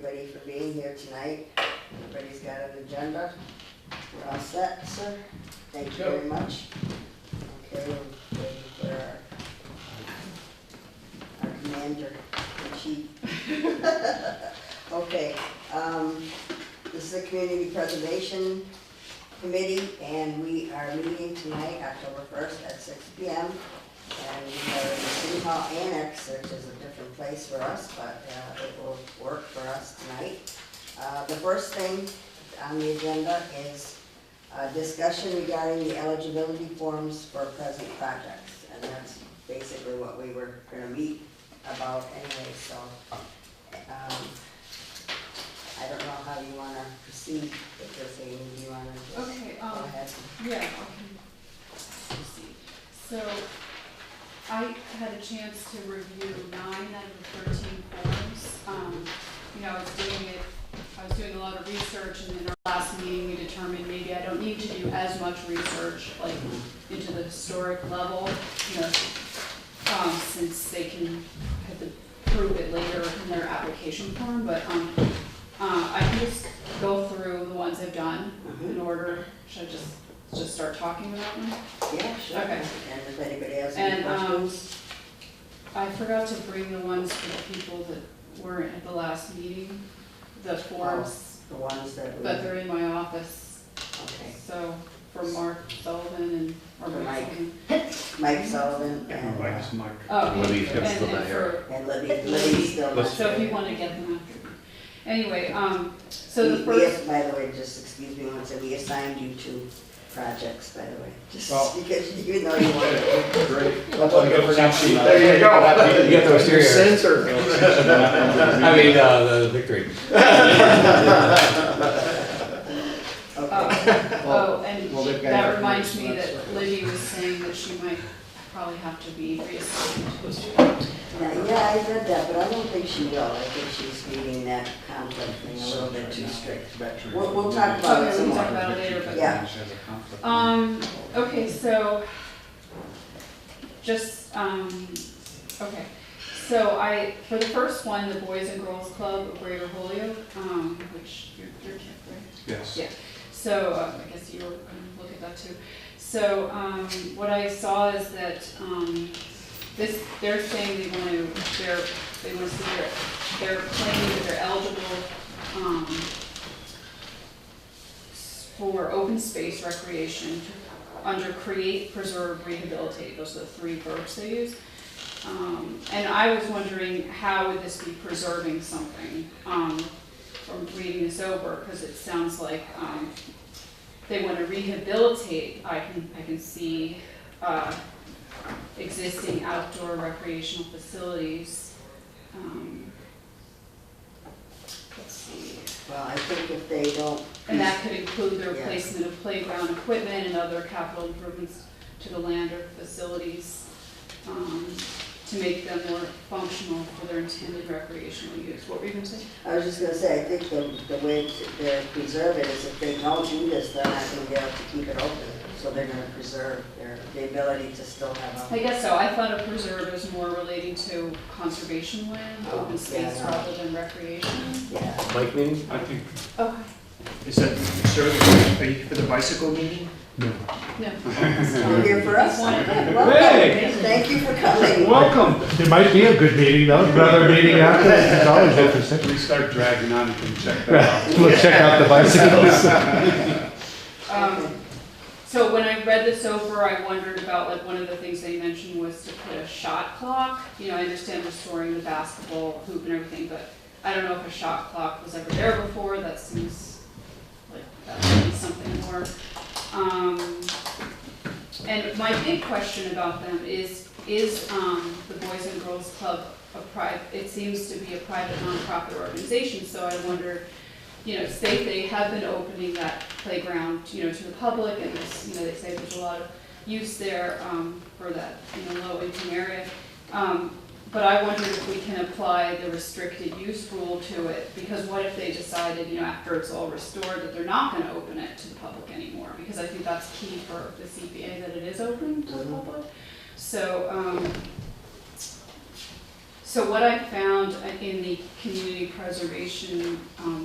everybody for being here tonight. Everybody's got an agenda. We're all set, sir? Thank you very much. Okay, we're ready for our commander in chief. Okay, this is a community preservation committee, and we are meeting tonight, October 1st at 6 p.m. And we are in the City Hall Annex, which is a different place for us, but it will work for us tonight. The first thing on the agenda is a discussion regarding the eligibility forms for present projects. And that's basically what we were going to meet about anyway, so I don't know how you want to proceed with this, Amy. Do you want to just go ahead? Yeah, okay. Let's see. So I had a chance to review 9 out of the 13 forms. You know, I was doing a lot of research, and in our last meeting we determined maybe I don't need to do as much research, like into the historic level, you know, since they can have to prove it later in their application form. But I can just go through the ones I've done in order. Should I just start talking about them? Yeah, sure. Okay. And if anybody has any questions. I forgot to bring the ones for the people that weren't at the last meeting, the forms, The ones that but they're in my office. Okay. So for Mark Sullivan For Mike Sullivan and Mike's Mike. Oh, Libby, and still not here. and Libby's still not so if there. you want to get them after me. Anyway, so the first. By the way, just excuse me one second, we assigned you 2 projects, by the way, just Oh. because you know you want to. Great. That's what I get for next sheet. There you go. You get those here. Censor. I mean, the victory. And Well, they've got that it. reminds me That's that right. Libby was saying that she might probably have to be reassigned. Yeah, I read that, but I don't think she will. I think she's reading that conflict thing a little bit too strict, but we'll talk about it Okay, some we'll more. talk about it later, but. Yeah. Okay, so, just, okay. So for the first one, the Boys and Girls Club of Greater Holyoke, which you're right? Yes. Yeah. So, I guess you were going to look at that too. So, what I saw is that, they're saying they want to see they're claiming that they're eligible, for open space recreation under create, preserve, rehabilitate. Those are the 3 verbs they use. And I was wondering, how would this be preserving something from reading this over? Because it sounds like they want to rehabilitate. I can see existing outdoor recreational facilities. Let's see. Well, I think if they don't. And that could include the Yeah. replacement of playground equipment and other capital improvements to the land or facilities to make them more functional for their intended recreational use. What were you going to say? I was just gonna say, I think the way to preserve it is if they don't do this, they're not gonna be able to keep it open. So they're gonna preserve the ability to still have I guess so. I thought of preserve as more relating to conservation land, Oh, open space yeah, no. rather than recreation. yeah. Mike meeting? I think, Okay. Is that, sir, are you for the bicycle meeting? No. You're here for us? Hey! Welcome. Thank you for coming. welcome. It might be a good meeting though, another meeting after, it's always interesting. We start dragging on, you can check that out. We'll check out the bicycles. So when I read this over, I wondered about, like, one of the things they mentioned was to put a shot clock. You know, I understand restoring the basketball hoop and everything, but I don't know if a shot clock was ever there before. That seems like that would be something more. And my big question about them is the Boys and Girls Club it seems to be a private nonprofit organization, so I wonder, you know, they have been opening that playground, you know, to the public, and this, you know, they say there's a lot of use there for that, you know, low income area. But I wondered if we can apply the restricted use rule to it, because what if they decided, you know, after it's all restored, that they're not going to open it to the public anymore? Because I think that's key for the CPA, that it is open to the public. So, So what I found in the community preservation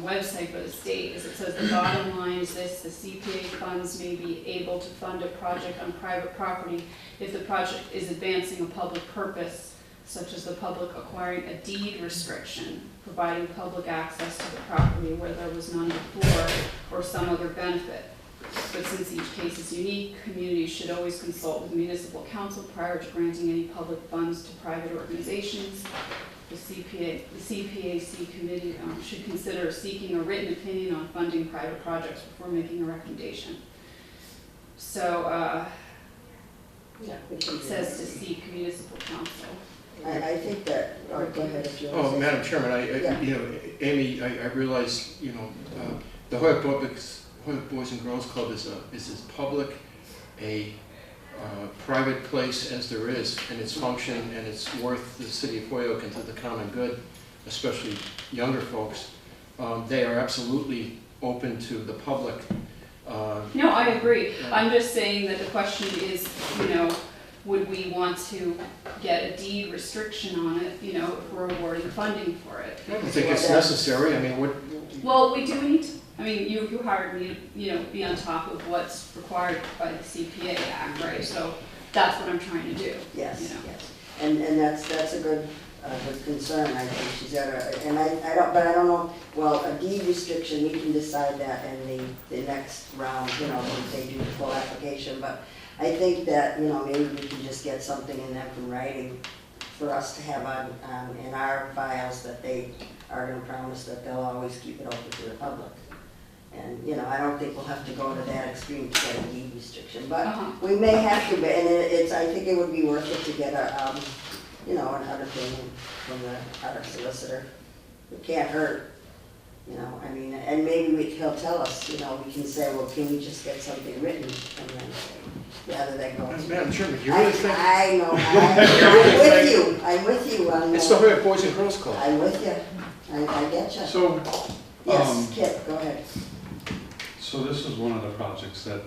website for the state is it says the bottom line is this: the CPA funds may be able to fund a project on private property if the project is advancing a public purpose, such as the public acquiring a deed restriction, providing public access to the property where there was none before, or some other benefit. But since each case is unique, communities should always consult with municipal council prior to granting any public funds to private organizations. The CPAC committee should consider seeking a written opinion on funding private projects before making a recommendation. So Yeah, we can it do says that. to seek municipal councel. I think that, oh, go ahead if you want to Oh, say Madam Chairman, Yeah. you know, Amy, I realize, you know, the Hoyok Boys and Girls Club is as public a private place as there is, and its function and its worth to the city of Hoyok and to the common good, especially younger folks. They are absolutely open to the public. No, I agree. I'm just saying that the question is, you know, would we want to get a deed restriction on it, you know, if we're awarding funding for it? I don't think it's necessary. I mean, what? Well, we do need to, I mean, you hired me to, you know, be on top of what's required by the CPA Act, right? So that's what I'm trying to do. Yes, You know. yes, and that's a good concern, I think she's got and I don't know, well, a deed restriction, we can decide that in the next round, you know, if they do the full application, but I think that, you know, maybe we can just get something in them from writing for us to have on, in our files that they are gonna promise that they'll always keep it open to the public. And, you know, I don't think we'll have to go to that extreme to get a deed restriction, but we may have to, and I think it would be worth it to get a, you know, an opinion from our solicitor. It can't hurt, you know, I mean, and maybe he'll tell us, you know, we can say, well, can we just get something written from them, rather than go. Madam Chairman, you really think? I know, I'm with you on It's the that. Hoyok Boys and Girls Club. I'm with you, I get you. So, Yes, Kip, go ahead. so this is one of the projects that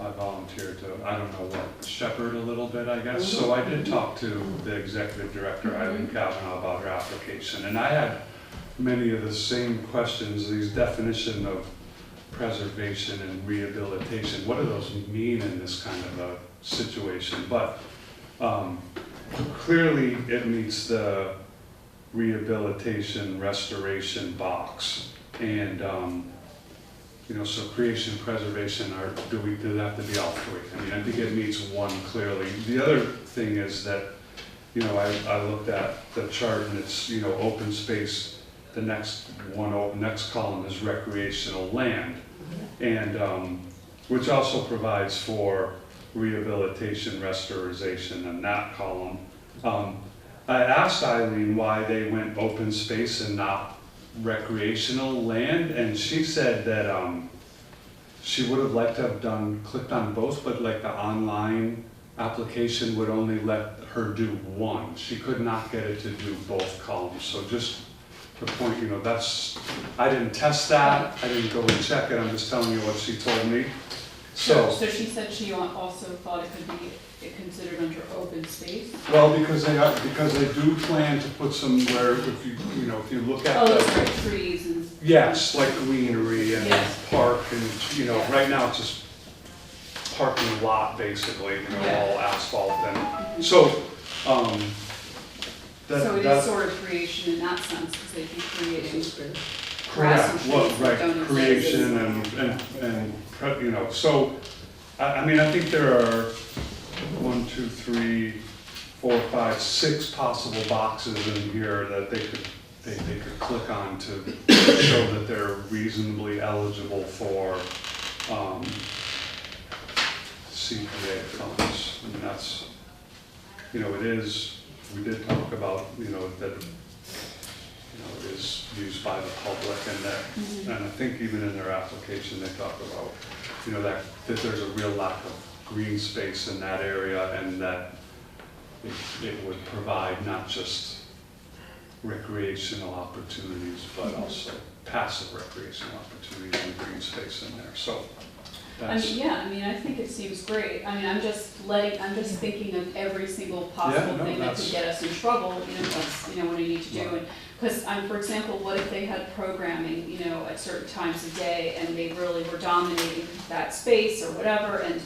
I volunteered to, I don't know what, shepherd a little bit, I guess. So I did talk to the executive director, Eileen Kavanaugh, about her application, and I had many of the same questions, these definition of preservation and rehabilitation. What do those mean in this kind of a situation? But clearly it meets the rehabilitation, restoration box. And, you know, so creation, preservation, or do they have to be all three? I mean, I think it meets one clearly. The other thing is that, you know, I looked at the chart and it's, you know, open space. The next column is recreational land, and which also provides for rehabilitation, restoration in that column. I asked Eileen why they went open space and not recreational land, and she said that she would have liked to have clicked on both, but like the online application would only let her do one. She could not get it to do both columns. So just to point, you know, I didn't test that, I didn't go and check it, I'm just telling you what she told me. So she said she also thought it could be considered under open space? well, because they do plan to put somewhere, if you look at Oh, the, that's right, trees and. yes, like greenery and Yes. park and, you know, Yeah. right now it's just parking lot basically, you know, Yeah. all asphalt and, so, So it is sort of creation in that sense, because they'd be creating grass and correct, well, trees that don't right, exist. creation and, you know, so, I mean, I think there are 1, 2, 3, 4, 5, 6 possible boxes in here that they could click on to show that they're reasonably eligible for CPA funds. I mean, that's, you know, it is, we did talk about, you know, that, you know, it is used by the public and that, and I think even in their application, they talk about, you know, that there's a real lack of green space in that area and that it would provide not just recreational opportunities, but also passive recreational opportunities and green space in there. So That's, yeah, I mean, I think it seems great. I mean, I'm just thinking of every single possible no, thing that that's- could get us in trouble, that's, what I need to do. And, because for example, what if they had programming, at certain times of day and they really were dominating that space or whatever, and,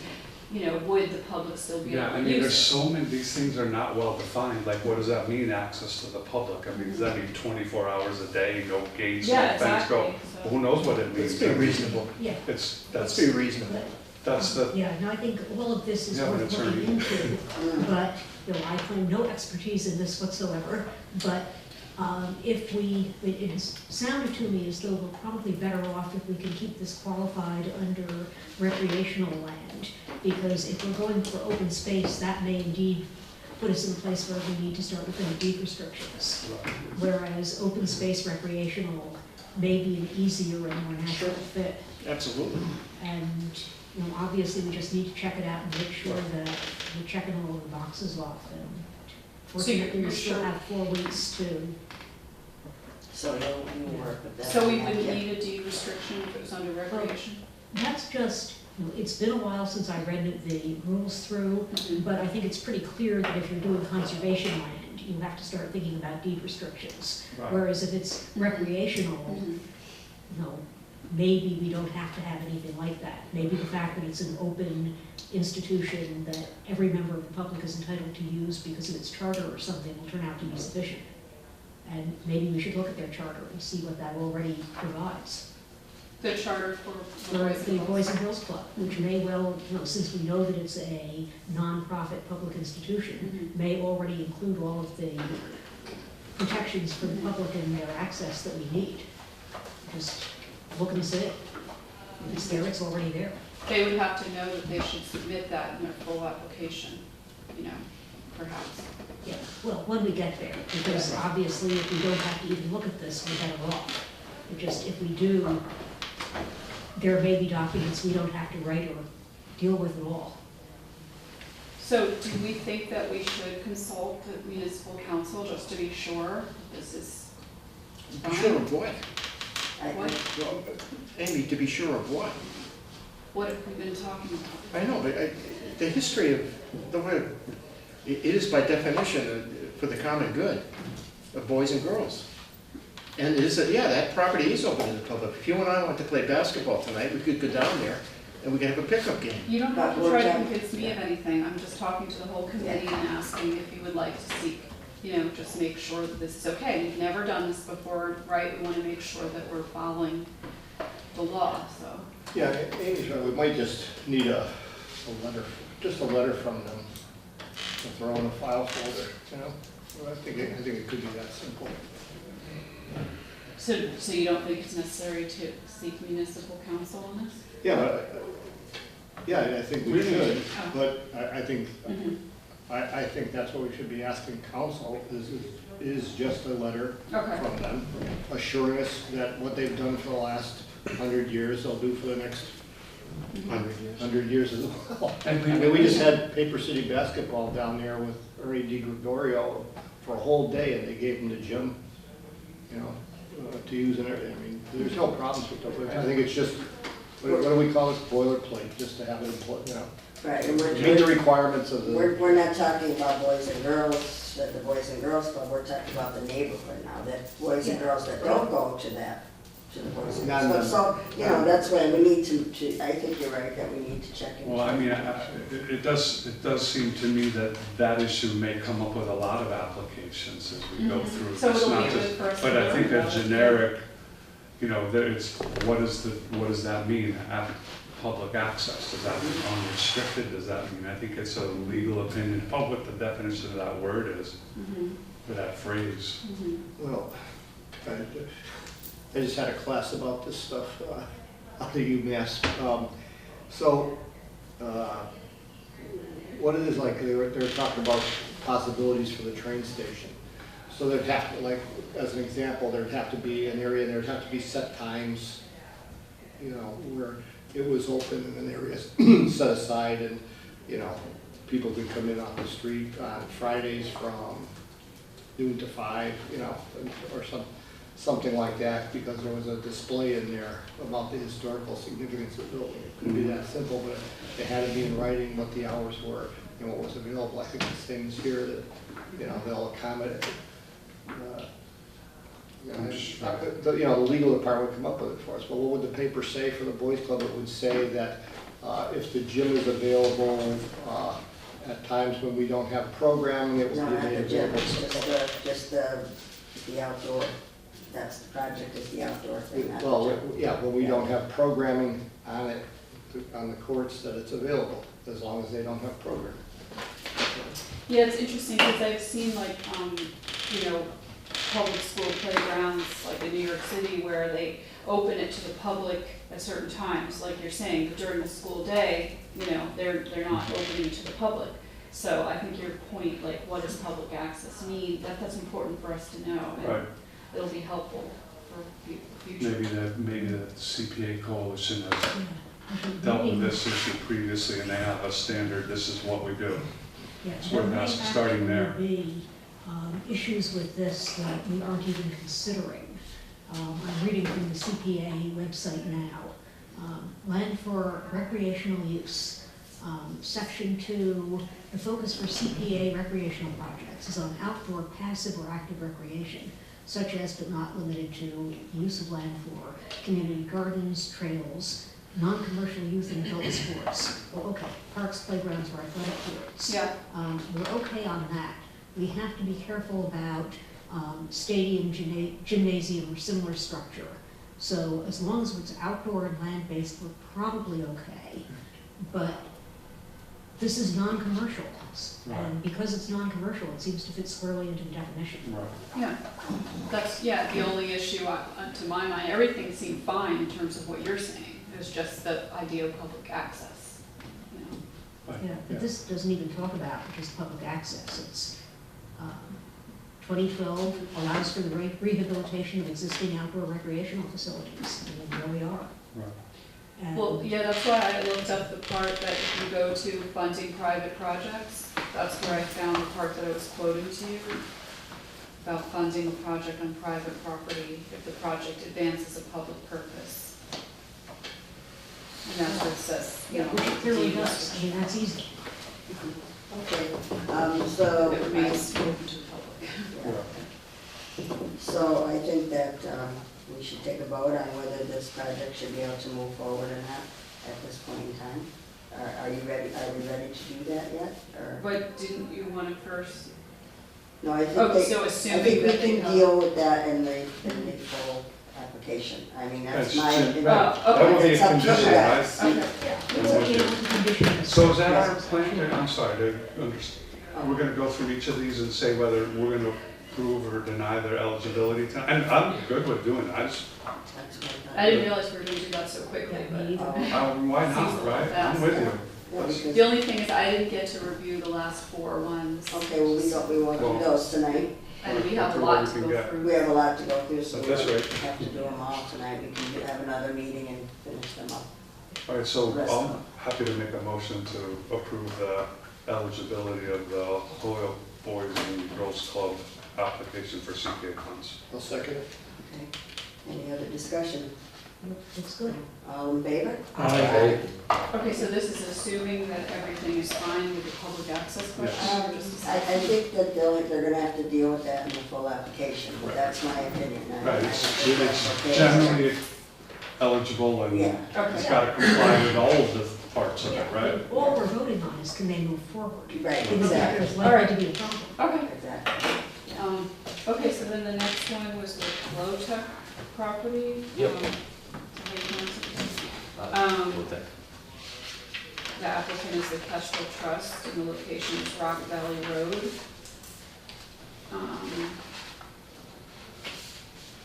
would the public still be yeah, able I to mean, there's use it? so many, these things are not well defined, like what does that mean, access to the public? I mean, does that mean 24 hours a day, no gates, no Yeah, fence go? exactly. So- Who knows what it means? Let's be reasonable. Yeah, It's, Let's that's, be reasonable. that's the, yeah, no, I think all of this is Yeah, but worth it's looking already- into, but, I claim no expertise in this whatsoever, but it has sounded to me as though we're probably better off if we can keep this qualified under recreational land, because if we're going for open space, that may indeed put us in a place where we need to start looking at deed restrictions. Whereas open space recreational may be an easier and more natural fit. Absolutely. And, obviously we just need to check it out and make sure that we're checking all of the boxes off. And So you're fortunately, we still sure- have 4 weeks to, So you'll work with that. So we would Yeah. need a deed restriction if it was under recreation? that's just, it's been a while since I read the rules through, but I think it's pretty clear that if you're doing conservation land, you have to start thinking about deed restrictions. right. Whereas if it's recreational, Mhm. maybe we don't have to have anything like that. Maybe the fact that it's an open institution that every member of the public is entitled to use because of its charter or something will turn out to be sufficient. And maybe we should look at their charter and see what that already provides. The charter for For the Boys and Girls Girls Club, which may well, since we know that it's a nonprofit public institution, may already include all of the protections for the public and their access that we need. Just look and see it. If it's there, it's already there. They would have to know that they should submit that in their full application, perhaps. Yeah, well, when we get there, because obviously if we don't have to even look at this, we're better off. If we do, there may be documents we don't have to write or deal with at all. So do we think that we should consult the municipal council just to be sure this is Be sure fine? of what? What, Well, Amy, to be sure of what? what have we been talking about? I know, but the history of the way, it is by definition for the common good of boys and girls. And it is, that property is open to the public. If you and I want to play basketball tonight, we could go down there and we could have a pickup game. You don't have to But try to we're convince me of anything, I'm just talking to the whole committee and asking if you would like to seek, just make sure that this is okay. We've never done this before, right? We want to make sure that we're following the law, so. Yeah, Amy's right, we might just need a letter from them to throw in a file folder, Well, I think it could be that simple. So you don't think it's necessary to seek municipal council on this? Yeah, I think we should, Oh. but I think, Mhm. I think that's what we should be asking council, is just a letter Okay. from them assuring us that what they've done for the last 100 years, they'll do for the next 100 years as well. I mean, we just had Paper City basketball down there with Ernie DiGregorio for a whole day, and they gave them the gym, to use and everything. I mean, there's no problems with that. I think it's just, what do we call it, boilerplate, just to have it, Right, and meet the requirements of the. we're not talking about boys and girls, the Boys and Girls Club, we're talking about the neighborhood now, that boys and girls that don't go to the Boys and No, Girls Club. So, that's why we need to, I think you're right, that we need to check in. Well, I mean, it does seem to me that issue may come up with a lot of applications as we go through. So It's it'll not be just- good for us to But I learn think a about it. generic, that it's, what does that mean? Public access, does that mean unrestricted? Does that mean, I think it's a legal opinion, what the definition of that word is, for that phrase. Well, I just had a class about this stuff out of UMass. What it is like, they were talking about possibilities for the train station. So there'd have to, like, as an example, there'd have to be an area, there'd have to be set times, where it was open and an area set aside and, people could come in off the street on Fridays from noon to 5, or something like that, because there was a display in there about the historical significance of the building. It could be that simple, but it had to be in writing what the hours were and what was available. I think it's things here that, you know, they'll accommodate. The legal department would come up with it for us, but what would the paper say for the boys club? It would say that if the gym is available at times when we don't have programming, it No, will be not the made gym, available. just the outdoor, that's the project, is the outdoor thing, not the Well, gym. yeah, when we don't have programming on it, on the courts, that it's available, as long as they don't have programming. Yeah, it's interesting because I've seen like, you know, public school playgrounds like in New York City where they open it to the public at certain times, like you're saying, but during the school day, you know, they're not opening to the public. So I think your point, like what does public access mean, that's important for us to know. And Right. it'll be helpful for future. Maybe the CPA coalition has Yeah. dealt with Maybe- this issue previously and they have a standard, this is what we do. Yeah, We're there may not starting there. actually be issues with this that we aren't even considering. I'm reading from the CPA website now. Land for recreational use. Section 2, the focus for CPA recreational projects is on outdoor passive or active recreation, such as but not limited to use of land for community gardens, trails, non-commercial youth and adult sports. Oh, okay, parks, playgrounds, or athletic fields. Yeah. We're okay on that. We have to be careful about stadium, gymnasium, or similar structure. So as long as it's outdoor and land-based, we're probably okay. But this is non-commercial, Right. and because it's non-commercial, it seems to fit squarely into the definition. Right. Yeah, that's, the only issue to my mind, everything seemed fine in terms of what you're saying. It was just the idea of public access, you know. Right. Yeah, but this doesn't even talk about just public access. It's 2012 allows for the rehabilitation of existing outdoor recreational facilities, and there we are. Right. And- Well, yeah, that's why I looked up the part that if you go to funding private projects, that's where I found the part that I was quoting to you about funding a project on private property if the project advances a public purpose. And that's what it says, you know. Which it clearly deed does, I mean, that's easy. Okay, so. It remains open to the public. Yeah. So I think that we should take a vote on whether this project should be able to move forward or not at this point in time. Are you ready, are we ready to do that yet, or? But didn't you want it first? No, I think Oh, they, so I assuming think we that they can come. deal with that in the full application. I mean, that's That's my ju- opinion. Oh, That would be It's a up to you condition, right? guys. Okay. It's I'm with okay you. with the condition. So is that our plan? I'm sorry to understand. We're gonna go through each of these and say whether we're gonna approve or deny their eligibility tonight? And I'm good with doing that. That's what I didn't realize we were gonna do that so quickly, Yeah, but. me either. Why Seems a not, little right? fast. I'm with you. Yeah, Let's- because- The only thing is I didn't get to review the last 4 ones. Okay, well, we won't do those tonight. And we have a We'll lot go to through go what we through. We have a lot to go through, so At we this don't rate. have to do them all tonight. We can have another meeting and finish them up. All right, so Rest of I'm them. happy to make a motion to approve the eligibility of the Hoyle Boys and Girls Club application for CPA funds. I'll second it. Okay. Any other discussion? Looks good. All in favor? Aye. Okay, so this is assuming that everything is fine with the public access question? or just- I think that they're gonna have to deal with that in the full application, but that's my opinion. Right, I it's think that's okay. generally eligible and Yeah. it's Okay. gotta comply with all of the parts of it, right? All we're voting on is can they move forward? Right, Even if exactly, there's likely to be a problem. Okay, exactly. okay, so then the next one was the Low-Tech property. Yep. how you pronounce it? With that. The applicant is the Kestrel Trust, and the location is Rock Valley Road.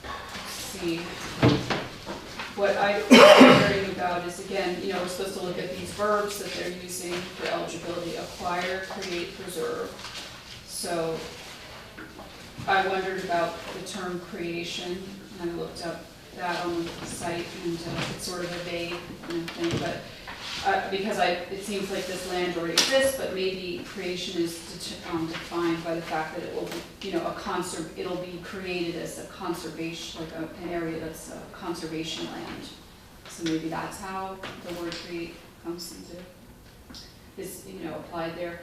Let's see. What I'm wondering about is, again, you know, we're supposed to look at these verbs that they're using for eligibility: acquire, create, preserve. So I wondered about the term creation, and I looked up that on the site, and it's sort of a vague thing, but because it seems like this land already exists, but maybe creation is defined by the fact that it will be, you know, it'll be created as a conservation, like an area that's a conservation land. So maybe that's how the word create comes into, is, you know, applied there.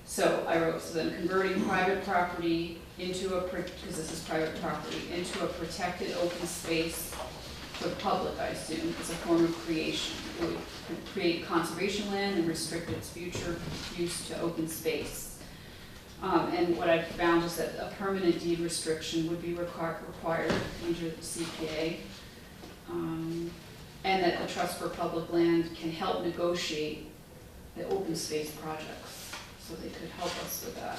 So I wrote, so then converting private property into because this is private property, into a protected open space for the public, I assume, is a form of creation. It would create conservation land and restrict its future use to open space. And what I found is that a permanent deed restriction would be required under the CPA. And that the Trust for Public Land can help negotiate the open space projects. So they could help us with that.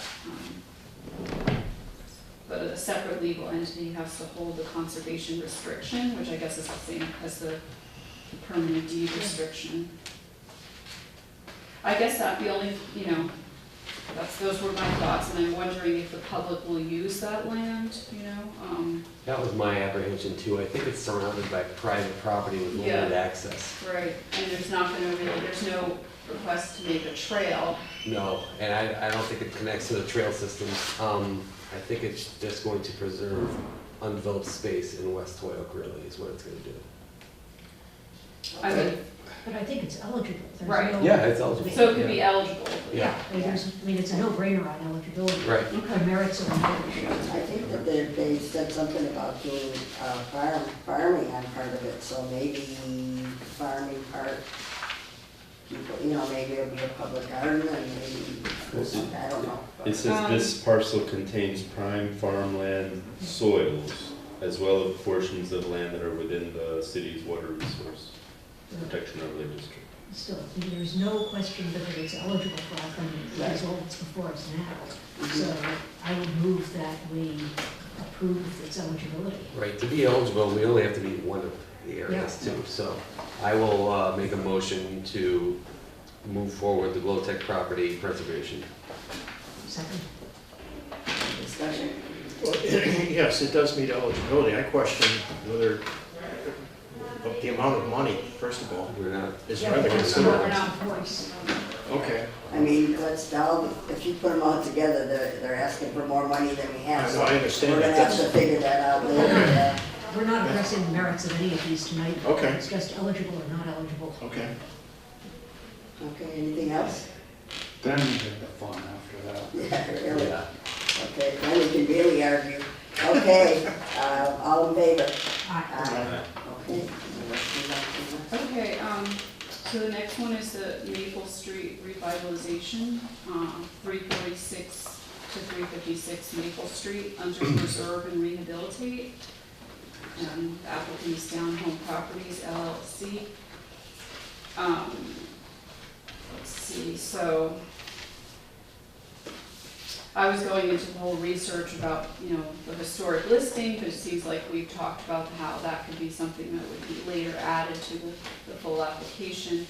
But a separate legal entity has to hold the conservation restriction, which I guess is the same as the permanent deed restriction. I guess that the only, you know, those were my thoughts, and I'm wondering if the public will use that land, you know? That was my apprehension too. I think it's surrounded by private property with limited access. Right, and there's no request to make a trail. No, and I don't think it connects to the trail systems. I think it's just going to preserve undeveloped space in West Hoyoke, really, is what it's gonna do. I mean, But I think it's eligible. There's Right. no- Yeah, it's eligible. so it could be eligible. Yeah, I mean, it's a no-brainer on eligibility. Right. The merits are not. I think that they said something about doing farming on part of it, so maybe farming part, people, you know, maybe it'll be a public garden and maybe, I don't know. It says this parcel contains prime farmland soils as well as portions of land that are within the city's water resource protection overlay district. Still, there's no question that it's eligible for our funding, because all that's before us now. So I would move that we approve its eligibility. Right, to be eligible, we only have to be one of the areas too. So I will make a motion to move forward the Glowtech property preservation. Second. Discussion? Well, yes, it does meet eligibility. I question whether the amount of money, first of all, We're not, is Yeah, rather that's considerable. not the voice. Okay. I mean, if you put them all together, they're asking for more money than we have. I know, so I understand We're that. gonna have to figure that out later. Yeah. We're not addressing the merits of any of these tonight. Okay. It's just eligible or not eligible. Okay. Okay, anything else? Then we get the fun after that. Yeah, really? Okay, then we can really argue. Okay, all in favor? Aye. Okay. so let's move on to the next. Okay, so the next one is the Maple Street revitalization, 346 to 356 Maple Street, under preserve and rehabilitate. The applicant is Down Home Properties LLC. Let's see, so I was going into the whole research about, you know, the historic listing, but it seems like we've talked about how that could be something that would be later added to the full application.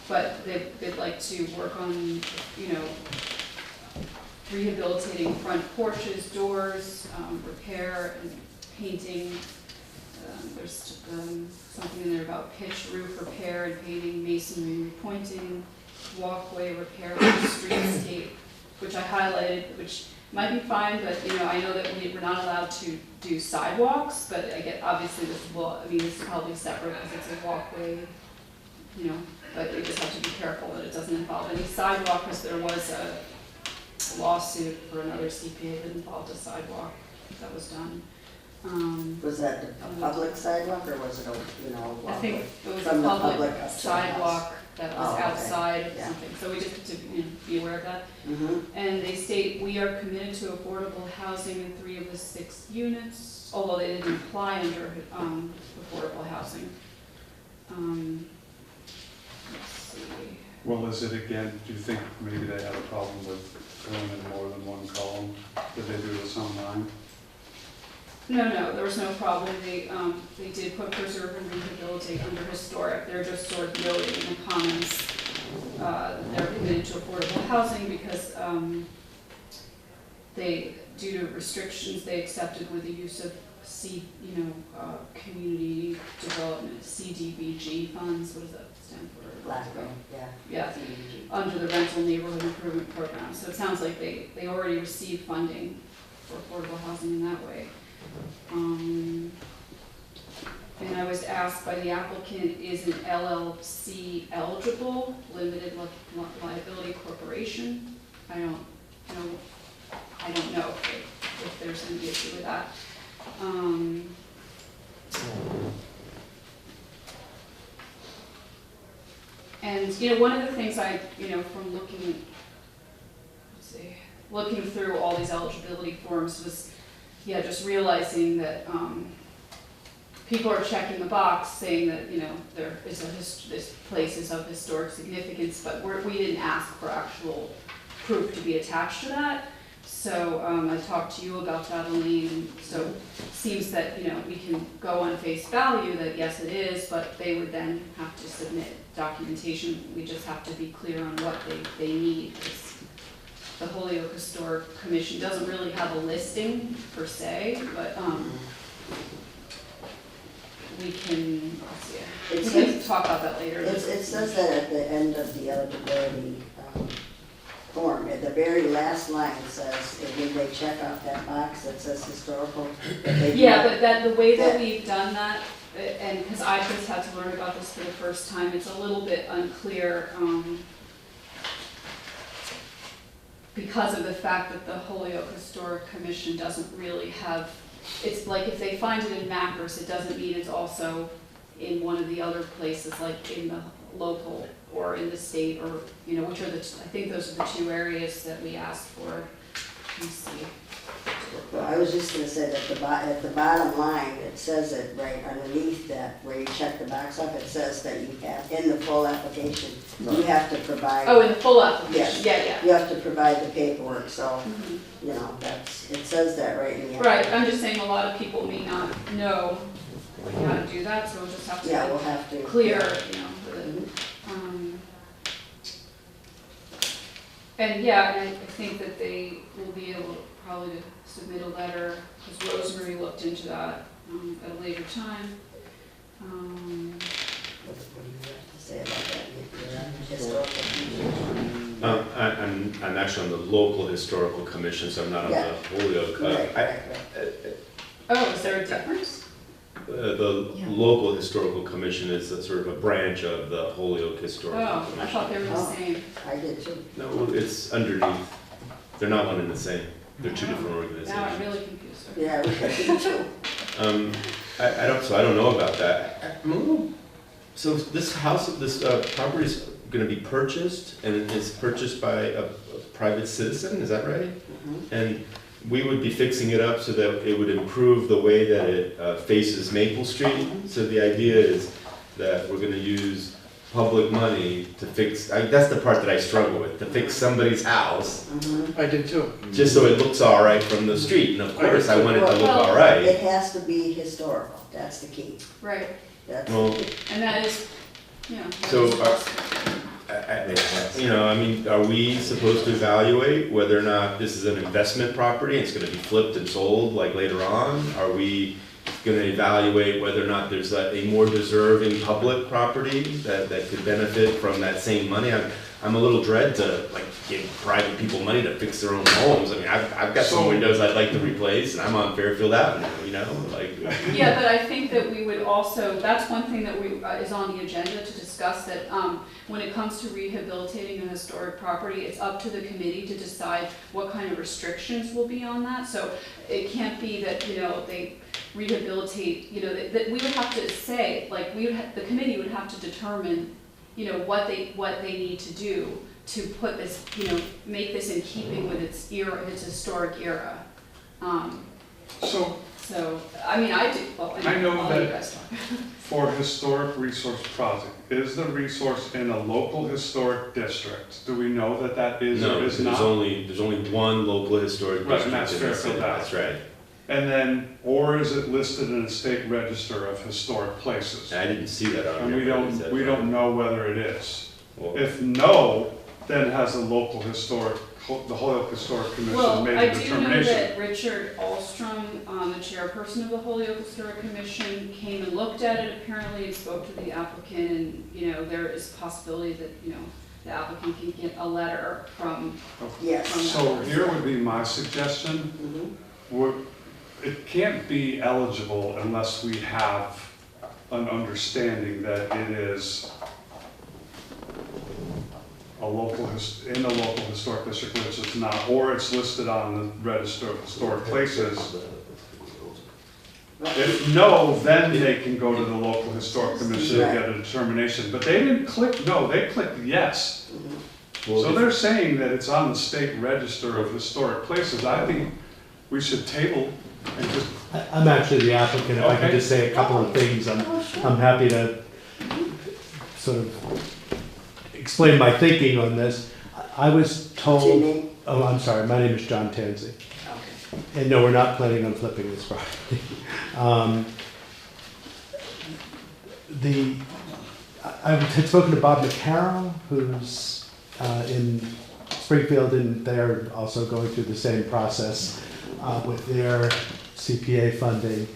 But they'd like to work on, you know, rehabilitating front porches, doors, repair and painting. There's something in there about pitch roof repair and painting, masonry repointing, walkway repair, streetscape, which I highlighted, which might be fine, but, you know, I know that we're not allowed to do sidewalks, but I get, obviously this is probably separate because it's a walkway, you know, but we just have to be careful that it doesn't involve any sidewalk, because there was a lawsuit for another CPA that involved a sidewalk that was done. Was that a public sidewalk or was it a, you know, I think it was a from the public public up to the house? sidewalk that was Oh, okay. outside of Yeah. something, so we just have to, you know, be aware of that. Mm-hmm. And they state, we are committed to affordable housing in 3 of the 6 units, although they didn't apply under affordable housing. Let's see. Well, is it again, do you think maybe they have a problem with going in more than one column? Did they do this online? No, there was no problem. They did put preserve and rehabilitate under historic. They're just sort of noting in the comments that they're committed to affordable housing because due to restrictions they accepted with the use of community development, CDBG funds, what does that stand for? Blackburn, yeah. Yeah, under the rental neighborhood improvement program. So it sounds like they already received funding for affordable housing in that way. And I was asked by the applicant, is an LLC eligible, limited liability corporation? I don't know if there's any issue with that. And, one of the things from looking through all these eligibility forms was, just realizing that, people are checking the box saying that, there is this place is of historic significance, but we didn't ask for actual proof to be attached to that. So I talked to you about that, Elaine, and so it seems that, we can go on face value that yes, it is, but they would then have to submit documentation. We just have to be clear on what they need. The Holyoke Historic Commission doesn't really have a listing per se, but we can talk about that later. It says that at the end of the eligibility form, at the very last line it says, when they check off that box that says historical. But the way that we've done that, and because I just had to learn about this for the first time, it's a little bit unclear because of the fact that the Holyoke Historic Commission doesn't really have. It's like if they find it in Macris, it doesn't mean it's also in one of the other places, like in the local or in the state, or, which are I think those are the two areas that we asked for. Let me see. Well, I was just gonna say that at the bottom line, it says it right underneath that, where you check the box off, it says that you have, in the full application, you have to provide. Oh, in the full application, Yes. You have to provide the paperwork, so, it says that right in the. Right, I'm just saying a lot of people may not know how to do that, so we'll just have to. Yeah, we'll have to. Clear, and I think that they will be able probably to submit a letter, because Rosemary looked into that at a later time. What do you have to say about that? Historical commission? I'm actually on the local historical commission, so I'm not on the Holyoke. Right. Oh, is there a difference? The local historical commission is a sort of a branch of the Holyoke historical commission. I thought they were the same. I did too. No, it's underneath. They're not one and the same. They're two different organizations. Now I'm really confused. Yeah, we did too. I don't know about that. I'm a little, so this property is going to be purchased, and it's purchased by a private citizen, is that right? Mm-hmm. And we would be fixing it up so that it would improve the way that it faces Maple Street. So the idea is that we're going to use public money to fix, that's the part that I struggle with, to fix somebody's house, I did too. just so it looks all right from the street. And of course, I want it to look all right. It has to be historical, that's the key. Right, That's Well, the key. and that is, So, are we supposed to evaluate whether or not this is an investment property, and it's gonna be flipped and sold like later on? Are we gonna evaluate whether or not there's a more deserving public property that could benefit from that same money? I'm a little dread to give private people money to fix their own homes. I mean, I've got some windows I'd like to replace, and I'm on Fairfield Avenue, Yeah, but I think that we would also, that's one thing that is on the agenda to discuss, that when it comes to rehabilitating a historic property, it's up to the committee to decide what kind of restrictions will be on that. So it can't be that, they rehabilitate, that we would have to say, the committee would have to determine, what they need to do to put this, make this in keeping with its era, its historic era. So I mean, I do, well, I know I'll let you guys talk. for historic resource project, is the resource in a local historic district? Do we know that is No, or is there's not? only one local historic Right, district. and that's in the city. Fairfield Avenue. That's right. And then, or is it listed in a state register of historic places? I didn't see that on And here. we but is that don't know whether it is. Well, If no, then has a local historic the Holyoke Historic Commission Well, made I a do know determination. that Richard Alstrom, the chairperson of the Holyoke Historic Commission, came and looked at it apparently and spoke to the applicant, and, you know, there is possibility that, you know, the applicant can get a letter from, Yes. So here would be my suggestion. It can't be eligible unless we have an understanding that it is a local, in a local historic district, which it's not, or it's listed on the Register of Historic Places. If no, then they can go to the local historic commission and get a determination, but they didn't click no, they clicked yes. So they're saying that it's on the state register of historic places. I think we should table and just, I'm actually the applicant, if I could just say a couple of things, I'm happy to sort of explain my thinking on this. I was What's your told, name? oh, I'm sorry, my name is John Tansey. Okay. And no, we're not planning on flipping this property. I had spoken to Bob McCarroll, who's in Springfield, and they're also going through the same process with their CPA funding.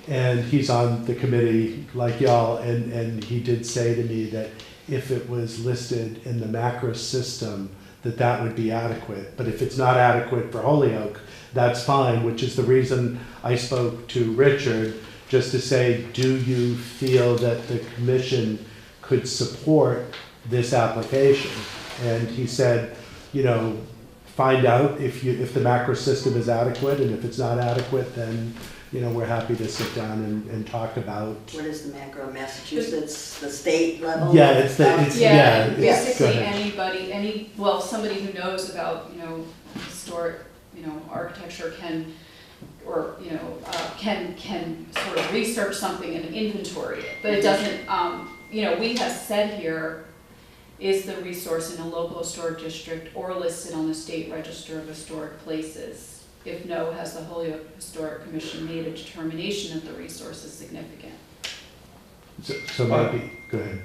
And he's on the committee like y'all, and he did say to me that if it was listed in the macro system, that would be adequate. But if it's not adequate for Holyoke, that's fine, which is the reason I spoke to Richard, just to say, do you feel that the commission could support this application? And he said, you know, find out if the macro system is adequate, and if it's not adequate, then, you know, we're happy to sit down and talk about. What is the macro, Massachusetts, the state level? Yeah, it's yeah, go basically ahead. somebody who knows about, you know, historic, you know, architecture can, or, you know, can sort of research something and inventory it, but it doesn't, you know, we have said here, is the resource in a local historic district or listed on the state register of historic places? If no, has the Holyoke Historic Commission made a determination that the resource is significant? So maybe, go ahead.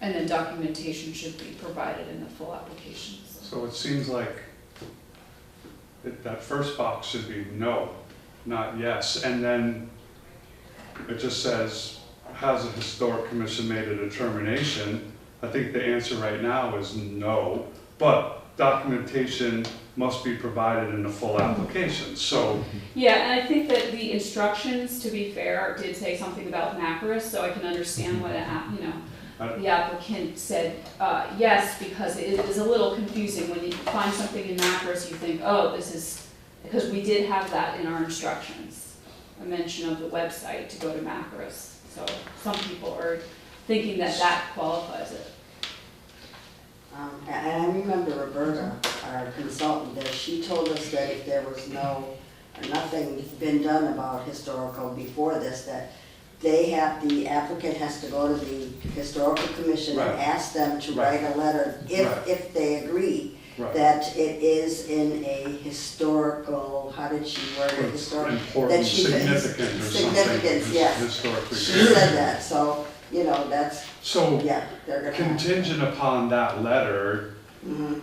And then documentation should be provided in the full application. so it seems like that first box should be no, not yes. And then it just says, has the historic commission made a determination? I think the answer right now is no, but documentation must be provided in the full application, so. Yeah, and I think that the instructions, to be fair, did say something about macros, so I can understand why the applicant said yes, because it is a little confusing. When you find something in macros, you think, oh, this is, because we did have that in our instructions, a mention of the website to go to macros. So some people are thinking that qualifies it. And I remember Roberta, our consultant, that she told us that if there was nothing been done about historical before this, that the applicant has to go to the historical commission and Right. ask them to Right. write a letter, if they agree, Right. that it is in a historical, how did she word it? Historic. Important, that she- significant or something. Significance, yes. Historically. She said that, so, you know, that's, So yeah, they're gonna have. contingent upon that letter, Mhm.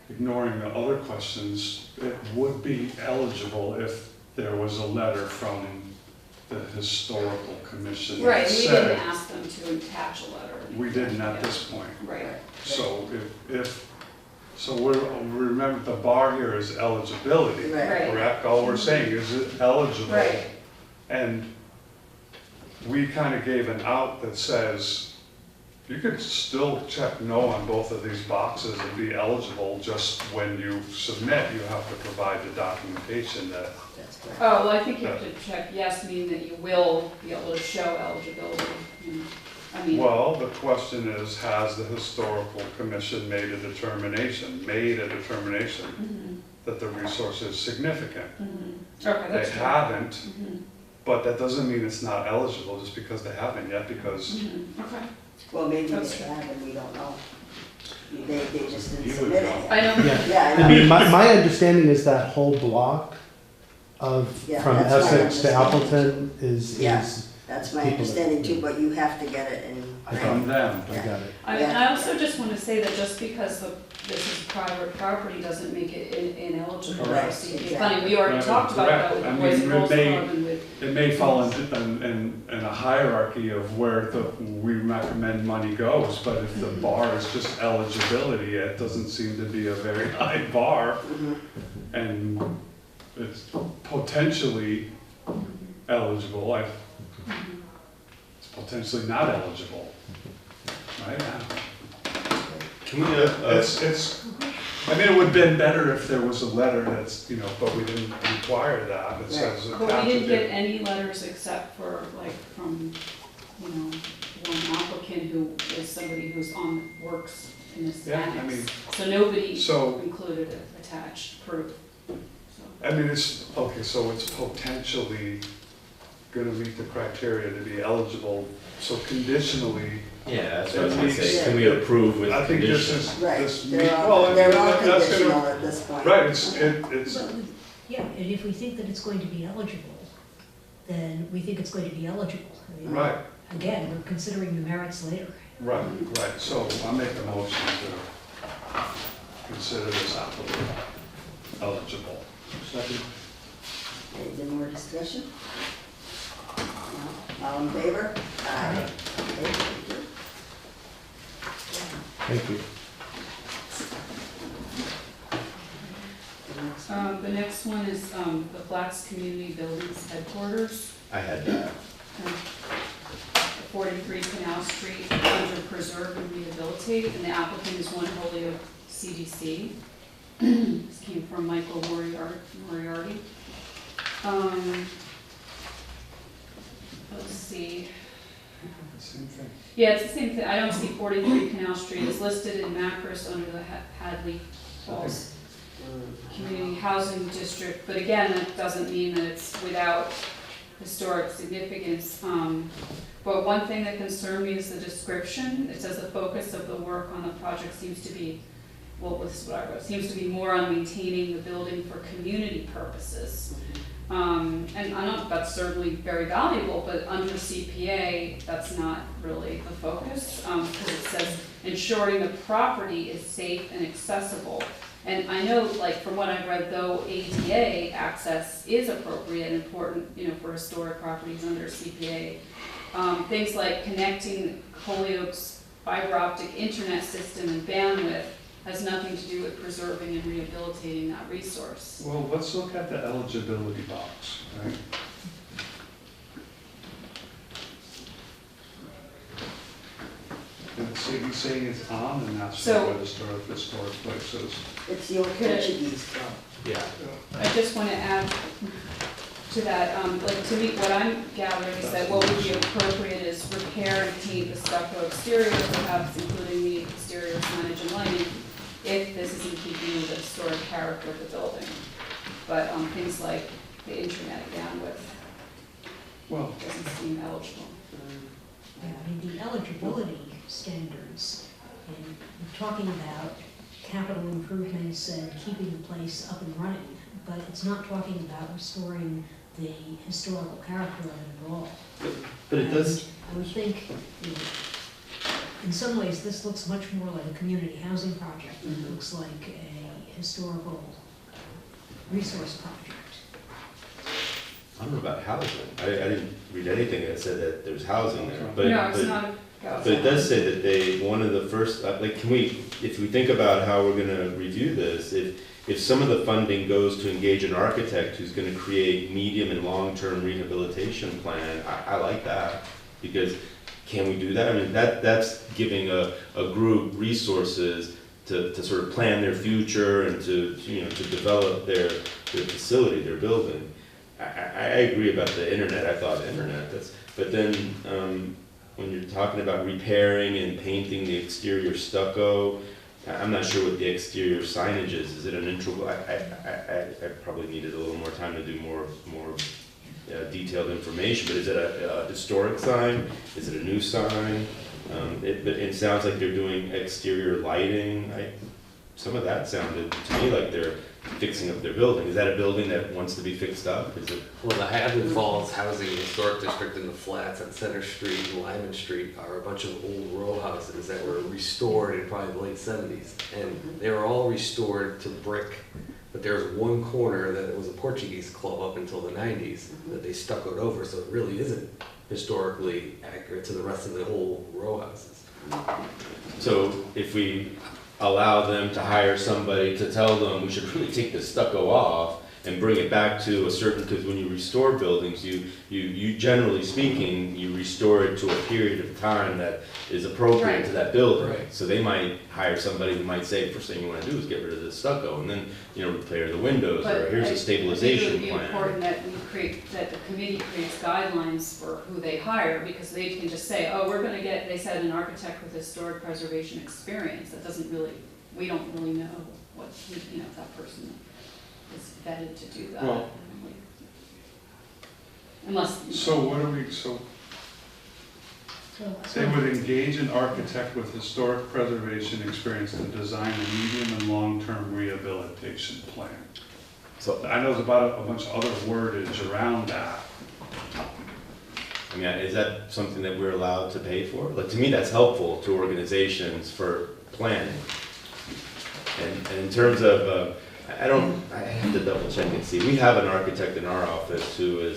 ignoring the other questions, it would be eligible if there was a letter from the historical commission. that Right, we said- didn't ask them to attach a letter. We didn't at this point. Right. So remember, the bar here is eligibility, Right. correct? All we're saying is it eligible. Right. And we kind of gave an out that says, you could still check no on both of these boxes and be eligible, just when you submit, you have to provide the documentation that, That's correct. Oh, well, I think you have to check yes, meaning that you will be able to show eligibility. I mean, well, the question is, has the historical commission made a determination that the resource is significant? okay, They that's true. haven't, Mhm, but that doesn't mean it's not eligible just because they haven't yet, because okay. Well, maybe That's they true. have and we don't know. They just You didn't would submit know. it I yet. know. Yeah. Yeah, I I know. mean, my understanding is that whole block Yeah, from that's my Essex to understanding. Appleton is Yeah. That's my People that- understanding too, but you have to get it in. From them. I got it. I also just want to say that just because this is private property doesn't make it ineligible for Correct, CPA exactly. funding. We already Right, talked about that with the correct. Boys and I Girls mean, Club and with. It may fall in a hierarchy of where we recommend money goes, but if the bar is just eligibility, it doesn't seem to be a very high bar. Mhm. And it's potentially eligible, it's potentially not eligible, right? Can we, I mean, it would've been better if there was a letter that's, but we didn't require that, it says But we attached didn't get it. any letters except for like from, one applicant who is somebody who's works in this Yeah, I annex. mean, So nobody so, included attached proof, so. I mean, okay, so it's potentially gonna meet the criteria to be eligible, so conditionally, yeah, that's what I was gonna say, can we approve with I think this conditions? is, Right, this, they're all, well, I mean, they're all that's gonna, conditional at this point. right, it's, But yeah, and if we think that it's going to be eligible, then we think it's going to be eligible. I mean, right, Again, we're considering the merits later. right, so I make a motion to consider this applicant eligible. Second. Any more discussion? No? All in favor? Aye. Okay, thank you. Thank you. The next one. The next one is, the Flats Community Buildings Headquarters, I had that. 43 Canal Street, under preserve and rehabilitate, and the applicant is One Holyoke CDC. This came from Michael Moriarty. Let's see. Same thing. Yeah, it's the same thing. I don't see 43 Canal Street. It's listed in Macris under the Hadley Falls Community Housing District, but again, that doesn't mean that it's without historic significance. But one thing that concerned me is the description. It says the focus of the work on the project seems to be, this is what I wrote, seems to be more on maintaining the building for community purposes. And I know that's certainly very valuable, but under CPA, that's not really the focus, because it says ensuring the property is safe and accessible. And I know, like, from what I've read, though ADA access is appropriate and important, for historic properties under CPA, things like connecting Holyoke's fiber optic internet system and bandwidth has nothing to do with preserving and rehabilitating that resource. Well, let's look at the eligibility box, right? And he's saying it's on, and that's So- what historic places. It's the old Portuguese club. Yeah. I just want to add to that, to me, what I'm gathering is that what would be appropriate is repair and paint the stucco exterior, perhaps including the exterior signage and lighting, if this is in keeping with the historic character of the building. But things like the internet bandwidth Well, doesn't seem eligible. Yeah, I mean, the eligibility standards, and we're talking about capital improvements and keeping the place up and running, but it's not talking about restoring the historical character of it at all. But it does, I would think, in some ways, this looks much more like a community housing project than it looks like a historical resource project. I don't know about housing, I didn't read anything that said that there's housing there, but. No, it's but- not a. But it does say that one of the first, can we, if we think about how we're gonna review this, if some of the funding goes to engage an architect who's gonna create medium and long-term rehabilitation plan, I like that. Because can we do that? I mean, that's giving a group resources to sort of plan their future and to develop their facility, their building. I agree about the internet, I thought internet, but then, when you're talking about repairing and painting the exterior stucco, I'm not sure what the exterior signage is it an integral, I probably needed a little more time to do more detailed information, but is it a historic sign, is it a new sign? But it sounds like they're doing exterior lighting, some of that sounded to me like they're fixing up their building. Is that a building that wants to be fixed up? Is it? Well, the Haddon Falls Housing Historic District in the Flats on Center Street and Lyman Street are a bunch of old row houses that were restored in probably the late 70s. And they were all restored to brick, but there was one corner that was a Portuguese club up until the 90s that they stuccoed over, so it really isn't historically accurate to the rest of the whole row houses. So if we allow them to hire somebody to tell them we should really take the stucco off and bring it back to a certain, because when you restore buildings, you generally speaking, you restore it to a period of time that is appropriate to that building. Right. So they might hire somebody who might say, first thing you want to do is get rid of the stucco and then, repair the windows, or here's a stabilization I think it would be plan. important that that the committee creates guidelines for who they hire, because they can just say, oh, we're gonna get, they said an architect with historic preservation experience. That doesn't really, we don't really know what, if that person is vetted to do that. Well- Unless. So what do we, so they would engage an architect with historic preservation experience to design a medium and long-term rehabilitation plan. So, I know there's about a bunch of other wordage around that. I mean, is that something that we're allowed to pay for? Like, to me, that's helpful to organizations for planning. And in terms of, I have to double check and see. We have an architect in our office who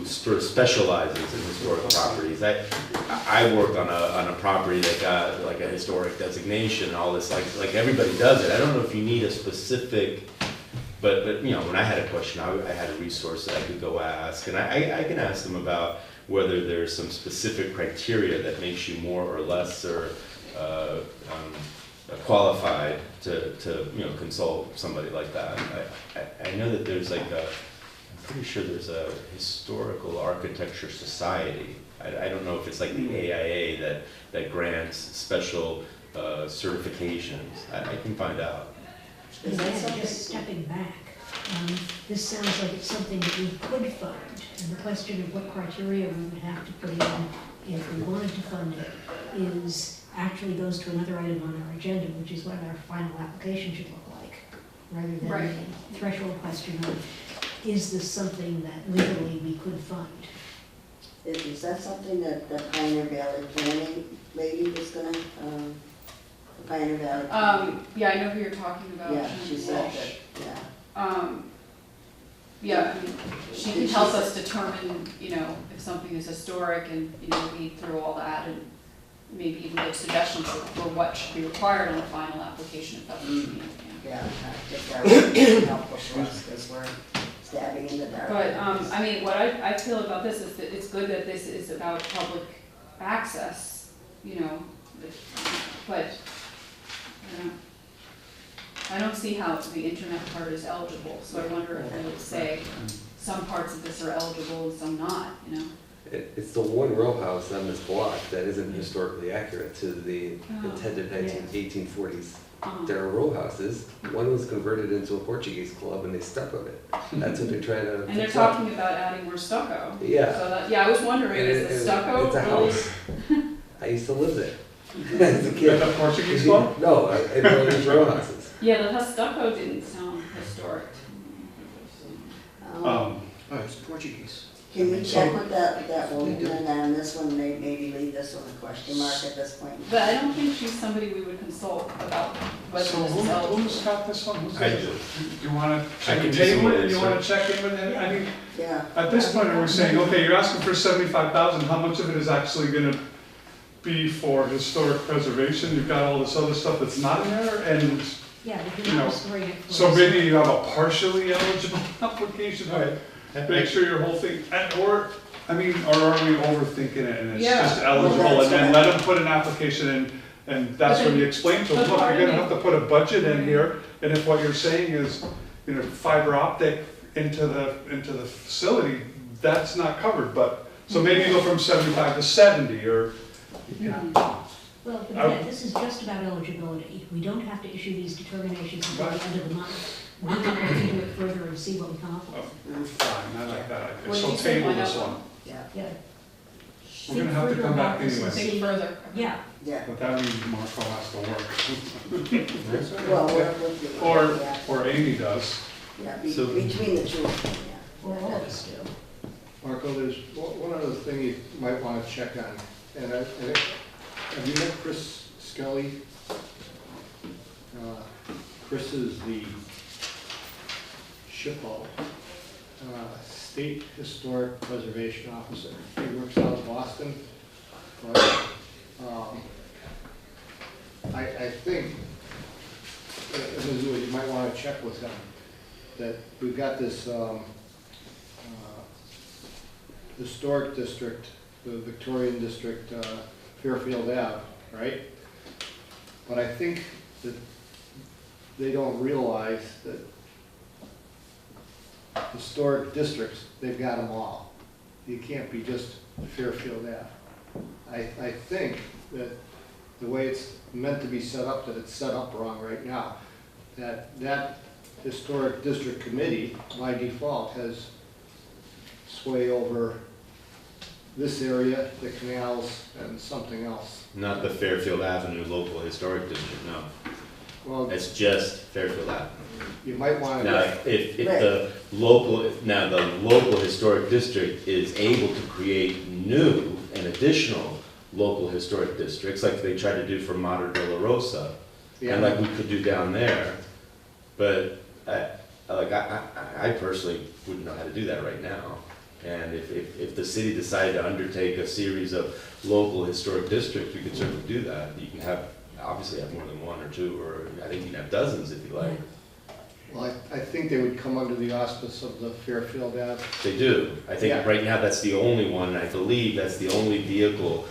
sort of specializes in historic properties. I worked on a property that got like a historic designation and all this, like everybody does it. I don't know if you need a specific, but when I had a question, I had a resource that I could go ask, and I can ask them about whether there's some specific criteria that makes you more or less qualified to consult somebody like that. I know that there's I'm pretty sure there's a historical architecture society. I don't know if it's like the AIA that grants special certifications. I can find out. Is that just stepping back? This sounds like it's something that we could fund, and the question of what criteria we would have to put in if we wanted to fund it actually goes to another item on our agenda, which is what our final application should look like, rather than the threshold question of, is this something that legally we could fund? Is that something that the Pioneer Valley planning lady was gonna, the Pioneer Valley? Yeah, I know who you're talking about. Yeah, she said Walsh. that, yeah. Yeah, I mean, she can help us determine, if something is historic and, read through all that and maybe even give suggestions for what should be required on the final application if that's what you need. Yeah, I think that would be helpful for us, because we're stabbing in the dark. But, I mean, what I feel about this is that it's good that this is about public access, but, I don't see how the internet part is eligible, so I wonder if I would say some parts of this are eligible and some not, It's the one row house on this block that isn't historically accurate to the intended 1840s. There are row houses. One was converted into a Portuguese club and they stuccoed it. That's what they're trying to. And they're talking about adding more stucco. Yeah. So that, I was wondering, is the stucco It's a really? house. I used to live there as a kid. The Portuguese club? No, in one of these row houses. Yeah, the stucco didn't sound historic. Oh, it's Portuguese. Can we check with that woman, and on this one, maybe leave this one a question mark at this point? But I don't think she's somebody we would consult about whether So this is eligible. who's got this one? Who's I got do. it? You wanna I check can the do some table, more and you wanna research. check in with it? I mean, Yeah. at this point, we're saying, okay, you're asking for 75,000, how much of it is actually gonna be for historic preservation? You've got all this other stuff that's not in there, and Yeah, we can almost bring it for. so maybe you have a partially eligible application, All right. make sure your whole thing, or are we overthinking it and it's Yeah. just eligible, and then let them put an application in, and that's when you explain to them, look, you're gonna have to put a budget in here, and if what you're saying is, fiber optic into the facility, that's not covered, but, so maybe you go from 75 to 70, or, Well, but again, this is just about eligibility. We don't have to issue these determinations until the end of the month. We can look into it further and see what we come up with. fine, I like that idea, What did so you say, table why this not? one. Yeah. Yeah, We're gonna have to come back anyway. Think further. Yeah, Yeah, But that means Marco has to work. well, we're. Or Amy does. Yeah, So- between the two, yeah. or all of us do. Marco, there's one other thing you might want to check on, have you met Chris Skelly? Chris is the SHPO, State Historic Preservation Officer. He works out of Boston. But, I think, this is what you might want to check with him, that we've got this historic district, the Victorian district, Fairfield Ave, right? But I think that they don't realize that historic districts, they've got them all. You can't be just Fairfield Ave. I think that the way it's meant to be set up, that it's set up wrong right now, that historic district committee, by default, has sway over this area, the canals, and something else. Not the Fairfield Avenue Local Historic District, no. Well, It's just Fairfield Avenue. you might want Now, to, if the local historic district is able to create new and additional local historic districts, like they tried to do for Mater de la Rosa, and like we could do down there, but I personally wouldn't know how to do that right now. And if the city decided to undertake a series of local historic districts, we could certainly do that. You can obviously have more than one or two, or I think you can have dozens if you like. well, I think they would come under the auspice of the Fairfield Ave. They do. I think Yeah. right now that's the only one, and I believe that's the only vehicle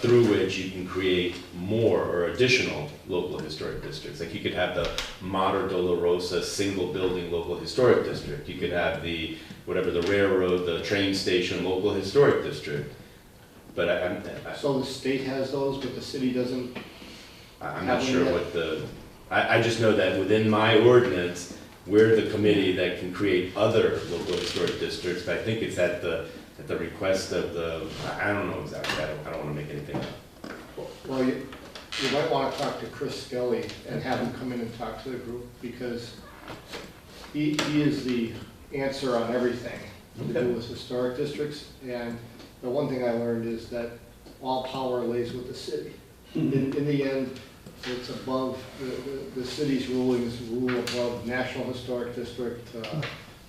through which you can create more or additional local historic districts. Like you could have the Mater de la Rosa single building local historic district. You could have the railroad, the train station local historic district. But So the state has those, but the city doesn't? I'm not sure what I just know that within my ordinance, we're the committee that can create other local historic districts, but I think it's at the request of I don't know exactly, I don't want to make anything up. Well, you might want to talk to Chris Skelly and have him come in and talk to the group, because he is the answer on everything to do with historic districts. And the one thing I learned is that all power lays with the city. In the end, it's above, the city's rulings rule above National Historic District,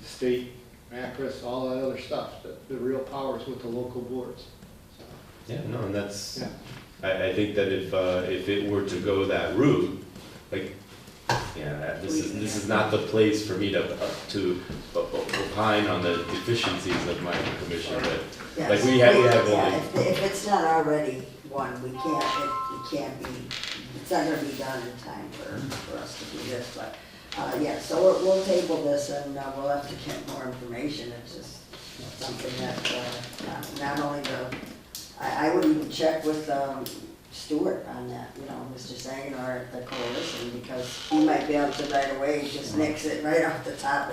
state, ACRIS, all that other stuff. The real power is with the local boards. Yeah, no, and that's, Yeah. I think that if it were to go that route, like, yeah, this is not the place for me to opine on the deficiencies of my commission, but Yes. like we have Yeah, only, if it's not already one, it can't be, it's not gonna be done in time for us to do this, but, yeah, so we'll table this and, we'll have to get more information. It's just something that, not only I would even check with, Stuart on that, Mr. Sanganor at the coalition, because he might be able to right away just nix it right off the top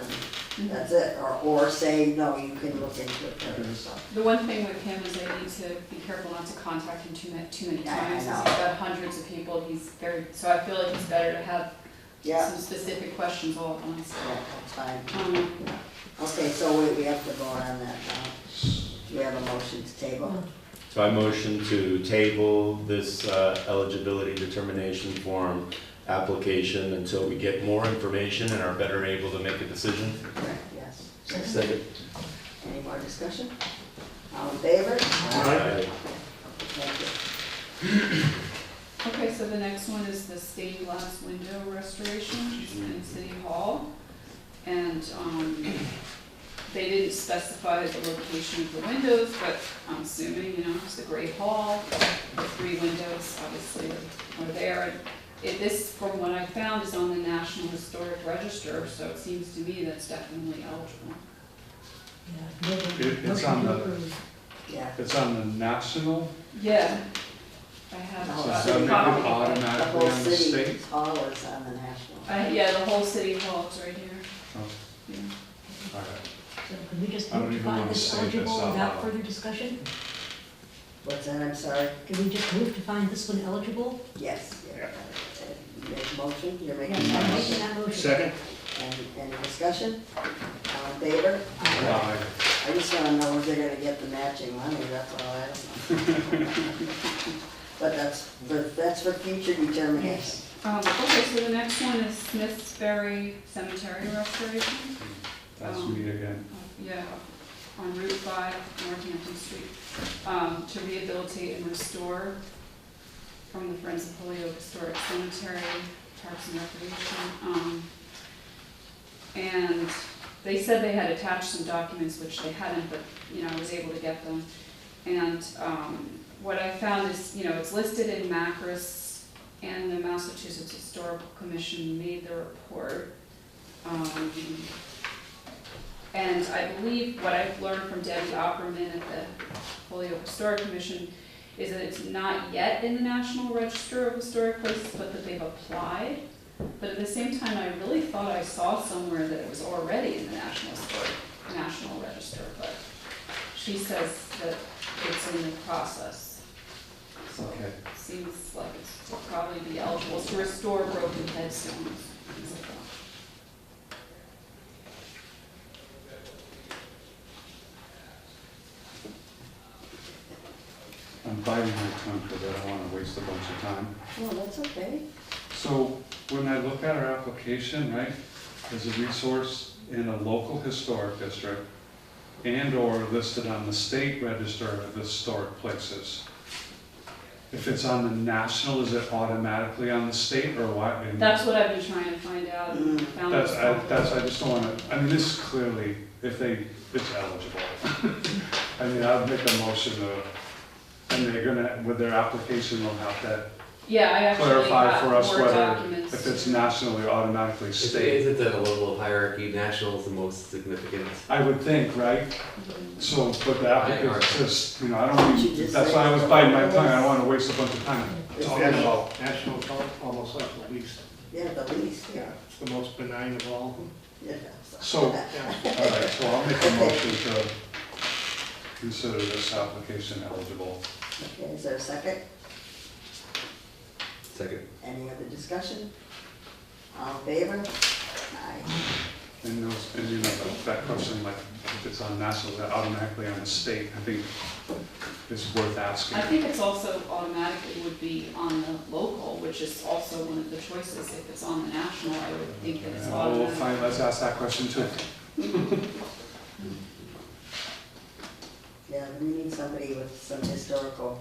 and that's it, or say, no, you can look into it further, so. The one thing with him is I need to be careful not to contact him too many Yeah, I times, know. because he's got hundreds of people, so I feel like it's better to have Yeah, some specific questions all at once. yeah, that's fine. Okay, so we have to vote on that now. Do we have a motion to table? so I motion to table this eligibility determination form application until we get more information and are better able to make a decision. Correct, yes. Second. Any more discussion? All in favor? Aye. Thank you. Okay, so the next one is the stained glass window restoration in City Hall. And they didn't specify the location of the windows, but I'm assuming, it's the Great Hall. The 3 windows obviously are there. This, from what I found, is on the National Historic Register, so it seems to me that's definitely eligible. Yeah, It's on the- approved. Yeah. It's on the national, Yeah. I have The so whole does city that make it hall- automatically the on whole the city state? hall is on the national. Yeah, the whole City Hall is right here. Oh, Yeah. all right. So can we just I don't vote to even find wanna this say this eligible out without loud. further discussion? What's that, I'm sorry? Can we just move to find this one eligible? Yes. Make a motion, you're making Yes, a I'm motion. making that motion. Second? Any discussion? All in favor? Aye. I just wanna know if they're gonna get the matching money, that's all I don't know. But that's for future determination. Okay, so the next one is Smithsbury Cemetery Restoration. That's me again. Yeah, on Route 5, Northampton Street, to rehabilitate and restore from the Friends of Holyoke Historic Cemetery, Parks and Recreation. And they said they had attached some documents, which they hadn't, but, I was able to get them. And what I found is, it's listed in Macris, and the Massachusetts Historical Commission made the report. And I believe what I've learned from Debbie Opperman at the Holyoke Historic Commission is that it's not yet in the National Register of Historic Places, but that they've applied. But at the same time, I really thought I saw somewhere that it was already in the National Register, but she says that it's in the process. So Okay. it seems like it's will probably be eligible to restore broken headstones, things like that. I'm biting my tongue because I don't want to waste a bunch of time. Oh, that's okay. So when I look at our application, right, there's a resource in a local historic district and/or listed on the state register of historic places. If it's on the national, is it automatically on the state or what? And That's what I've been trying to find out. And found this out. I just don't want to, I mean, this is clearly, it's eligible. I mean, I would make a motion to, and they're gonna, with their application, they'll have to Yeah, I actually clarify got for us more whether, documents. if it's nationally or automatically state. Is it at a level of hierarchy, national is the most significant? I would think, right? Mhm. So, but the applicant just, I don't Did you mean, just that's say why I was biting my tongue, I don't want to waste a bunch of time talking about. National Park, almost like the least, Yeah, the least, yeah, it's the most benign of all of them. yeah. So, all Yeah. right, so I'll make a motion to consider this application eligible. Okay, is there a second? Second. Any other discussion? All in favor? Aye. And those, and that question, like, if it's on national, is that automatically on the state, I think is worth asking. I think it's also automatically would be on the local, which is also one of the choices. If it's on the national, I would think that it's We'll automatic. find, let's ask that question too. Yeah, we need somebody with some historical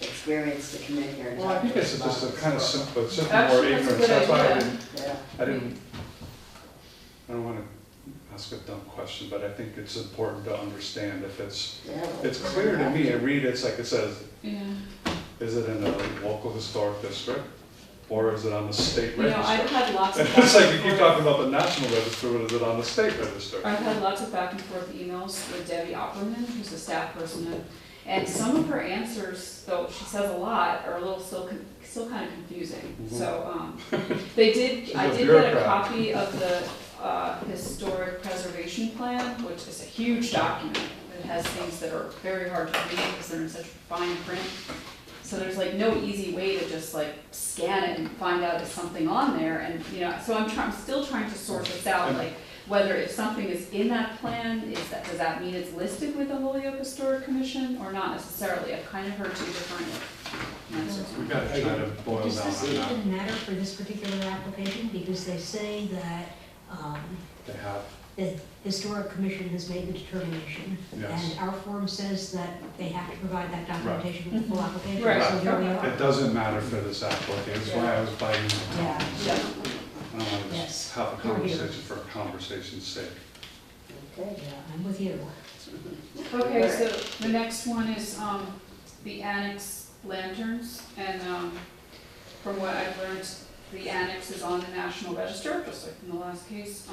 experience to come in here and Well, I talk think to it's us about just a this kind of stuff. simple, it's just more Actually, that's a ignorance, good that's why idea. Yeah, I didn't, ask a dumb question, but I think it's important to understand if it's, yeah. well, it's clear to me, I read it's like it says, Yeah. is it in a local historic district? Or is it on the state I've register? had lots of. It's like you back keep and talking forth. about the national register, but is it on the state register? I've had lots of back and forth emails with Debbie Opperman, who's a staff person, and some of her answers, though she says a lot, are a little still kind of confusing. Mhm. So, I did She's a get a bureaucrat. copy of the historic preservation plan, which is a huge document. It has things that are very hard to read because they're in such fine print. So there's like no easy way to just like scan it and find out if something on there, and so I'm still trying to sort this out, like whether if something is in that plan, does that mean it's listed with the Holyoke Historic Commission or not necessarily? I've kind of heard two different answers. We gotta try to boil Does down this on that. even matter for this particular application? Because they say that They have, the historic commission has made the determination. yes. And our form says that they have to provide that documentation with the full application. Right. So here we are. It doesn't matter for this applicant, that's why I was biting my tongue. Yeah. Yeah. I don't want to Yes. just have a Here we go. conversation for a conversation's sake. Okay. Yeah, I'm with you. Okay, so the next one is the annex lanterns, and from what I've learned, the annex is on the National Register, just like in the last case,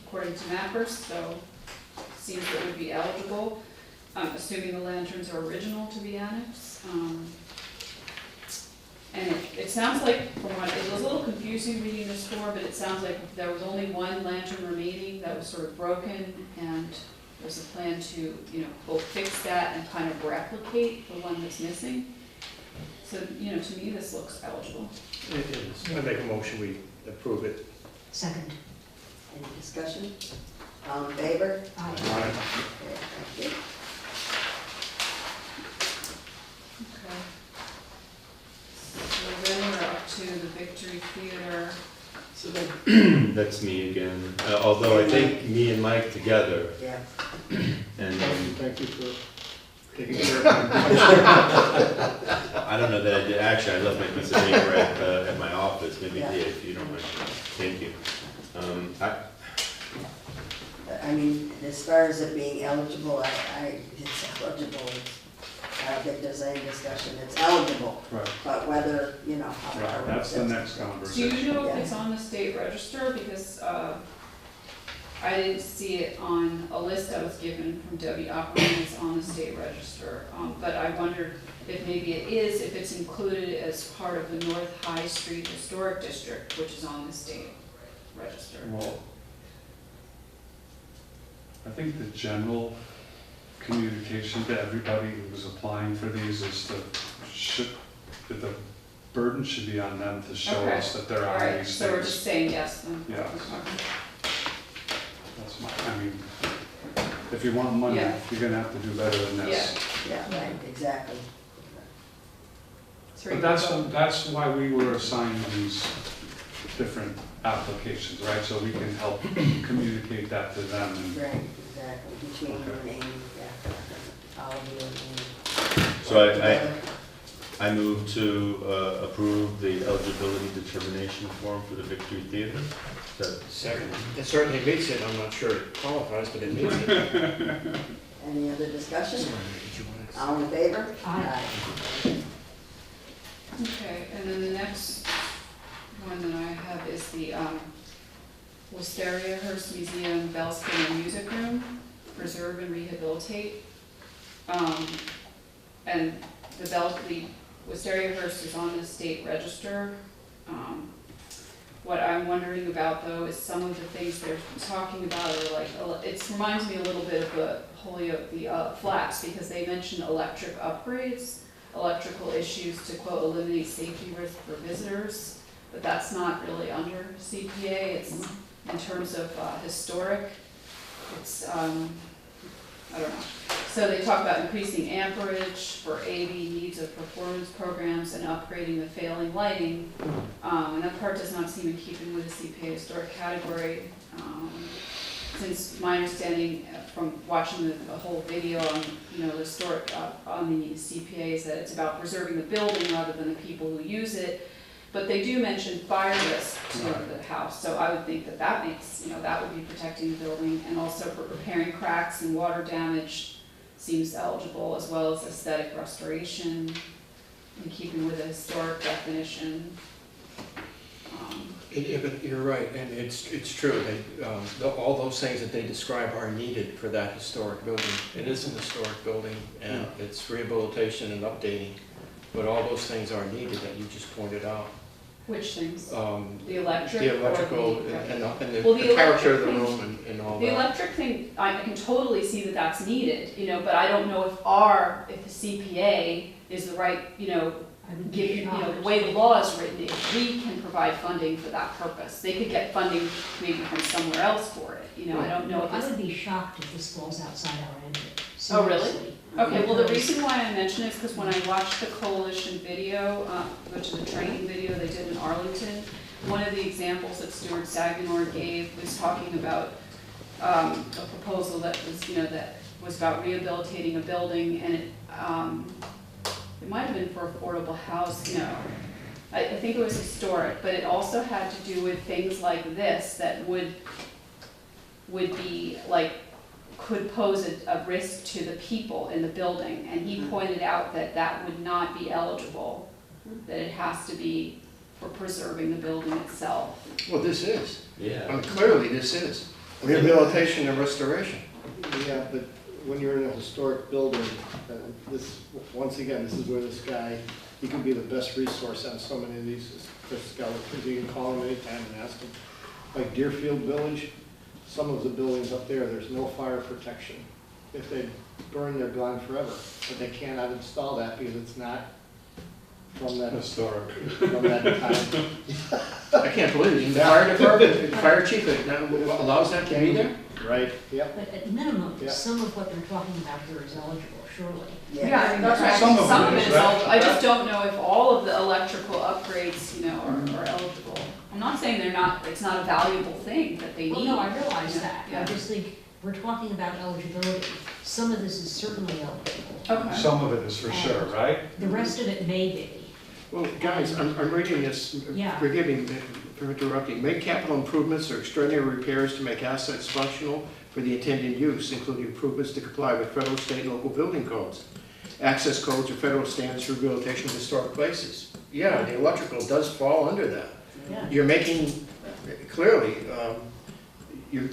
according to Mappers, so seems it would be eligible. I'm assuming the lanterns are original to be annexed. And it sounds like, from what, it was a little confusing reading this form, but it sounds like there was only one lantern remaining that was sort of broken, and there's a plan to, you know, both fix that and kind of replicate the one that's missing. So, you know, to me, this looks eligible. It is. I make a motion, we approve it. Second. Any discussion? All in favor? Aye. Okay, thank you. Okay. So then we're up to the Victory Theater. So that's me again, although I think me and Mike together, Yeah. and Thank you for taking care of I don't know that I did, actually, I left my piece of paper at my office, maybe Yeah. Dave, if you don't mind, thank you. I mean, as far as it being eligible, it's eligible. I don't think there's any discussion, it's eligible, Right, but whether, you know, how far. right, that's the next Do you conversation. know if it's on the state register? Because I didn't see it on a list I was given from Debbie Opperman, it's on the state register. But I wondered if maybe it is, if it's included as part of the North High Street Historic District, which is on the state register. Well, I think the general communication to everybody who's applying for these is that the burden should be on them to show Okay. us that they're All on right, these so we're things. just saying yes then? Yes. Okay. That's I mean, if you want money, Yeah. you're gonna have to do better than this. Yeah. Yeah, right, exactly. Three But people. that's why we were assigned these different applications, right? So we can help communicate that to them and Right, exactly, between you and Amy, yeah. All of you and Amy. So I move to approve the eligibility determination form for the Victory Theater. Second. It certainly meets it, I'm not sure it qualifies, but it meets it. Any other discussion? Did you want to- All in favor? Aye. Okay, and then the next one that I have is the Wisteria Hearst Museum Bellskin and Music Room, preserve and rehabilitate. And the Wisteria Hearst is on the state register. What I'm wondering about though is some of the things they're talking about are like, it reminds me a little bit of the Holyoke, the Flats, because they mention electric upgrades, electrical issues to quote, eliminate safety risk for visitors, but that's not really under CPA, it's in terms of historic, it's, I don't know. So they talk about increasing amperage for AV needs of performance programs and upgrading the failing lighting. And that part does not seem in keeping with the CPA historic category. Since my understanding from watching the whole video on, you know, the historic, on the CPA is that it's about preserving the building rather than the people who use it. But they do mention fire risk to the house, so I would think that that makes, you know, that would be protecting the building, and also for repairing cracks and water damage seems eligible, as well as aesthetic restoration, in keeping with the historic definition. But you're right, and it's true, all those things that they describe are needed for that historic building. It is an historic building, and it's rehabilitation and updating, but all those things are needed that you just pointed out. Which things? The electric? The electrical or the- and Well, the the character of the electric room and all The that. electric thing, I can totally see that that's needed, you know, but I don't know if the CPA is the right, you know, I would given, be you know, the shocked. way the law is written, if we can provide funding for that purpose. They could get funding maybe from somewhere else for it, you know, I don't know if I it's. would be shocked if this falls outside our ambit. Oh, really? Seriously. Okay, well, the Because- reason why I mention it is because when I watched the coalition video, which is the training video they did in Arlington, one of the examples that Stuart Saganor gave was talking about a proposal that was, you know, that was about rehabilitating a building, and it might have been for affordable housing, no. I think it was historic, but it also had to do with things like this that would be like, could pose a risk to the people in the building, and he pointed out that that would not be eligible, that it has to be for preserving the building itself. Well, this is. Yeah. Clearly, this is. Rehabilitation and restoration. Yeah, but when you're in a historic building, once again, this is where this guy, he can be the best resource on so many of these skeletons. You can call him anytime and ask him. Like Deerfield Village, some of the buildings up there, there's no fire protection. If they burn, they're gone forever, but they cannot install that because it's not from that, Historic. from that time. I can't believe it. The fire department, the fire chief allows that to be there? Right, yep. But at minimum, Yeah. some of what they're talking about here is eligible, surely. Yeah, I mean, That's that's some right. of Some it of is, it is right? eligible. I just don't know if all of the electrical upgrades, you know, are eligible. I'm not saying they're not, it's not a valuable thing that they need. Well, no, I realize Yeah, that. I yeah. just think we're talking about eligibility. Some of this is certainly eligible. Okay. Some of it is for sure, right? The rest of it may be. Well, guys, I'm reading this, Yeah. forgive me for interrupting. Make capital improvements or extraordinary repairs to make assets functional for the intended use, including improvements to comply with federal, state, and local building codes, access codes, or federal standards for rehabilitation of historic places. Yeah, the electrical does fall under that. Yeah. You're making, clearly, you're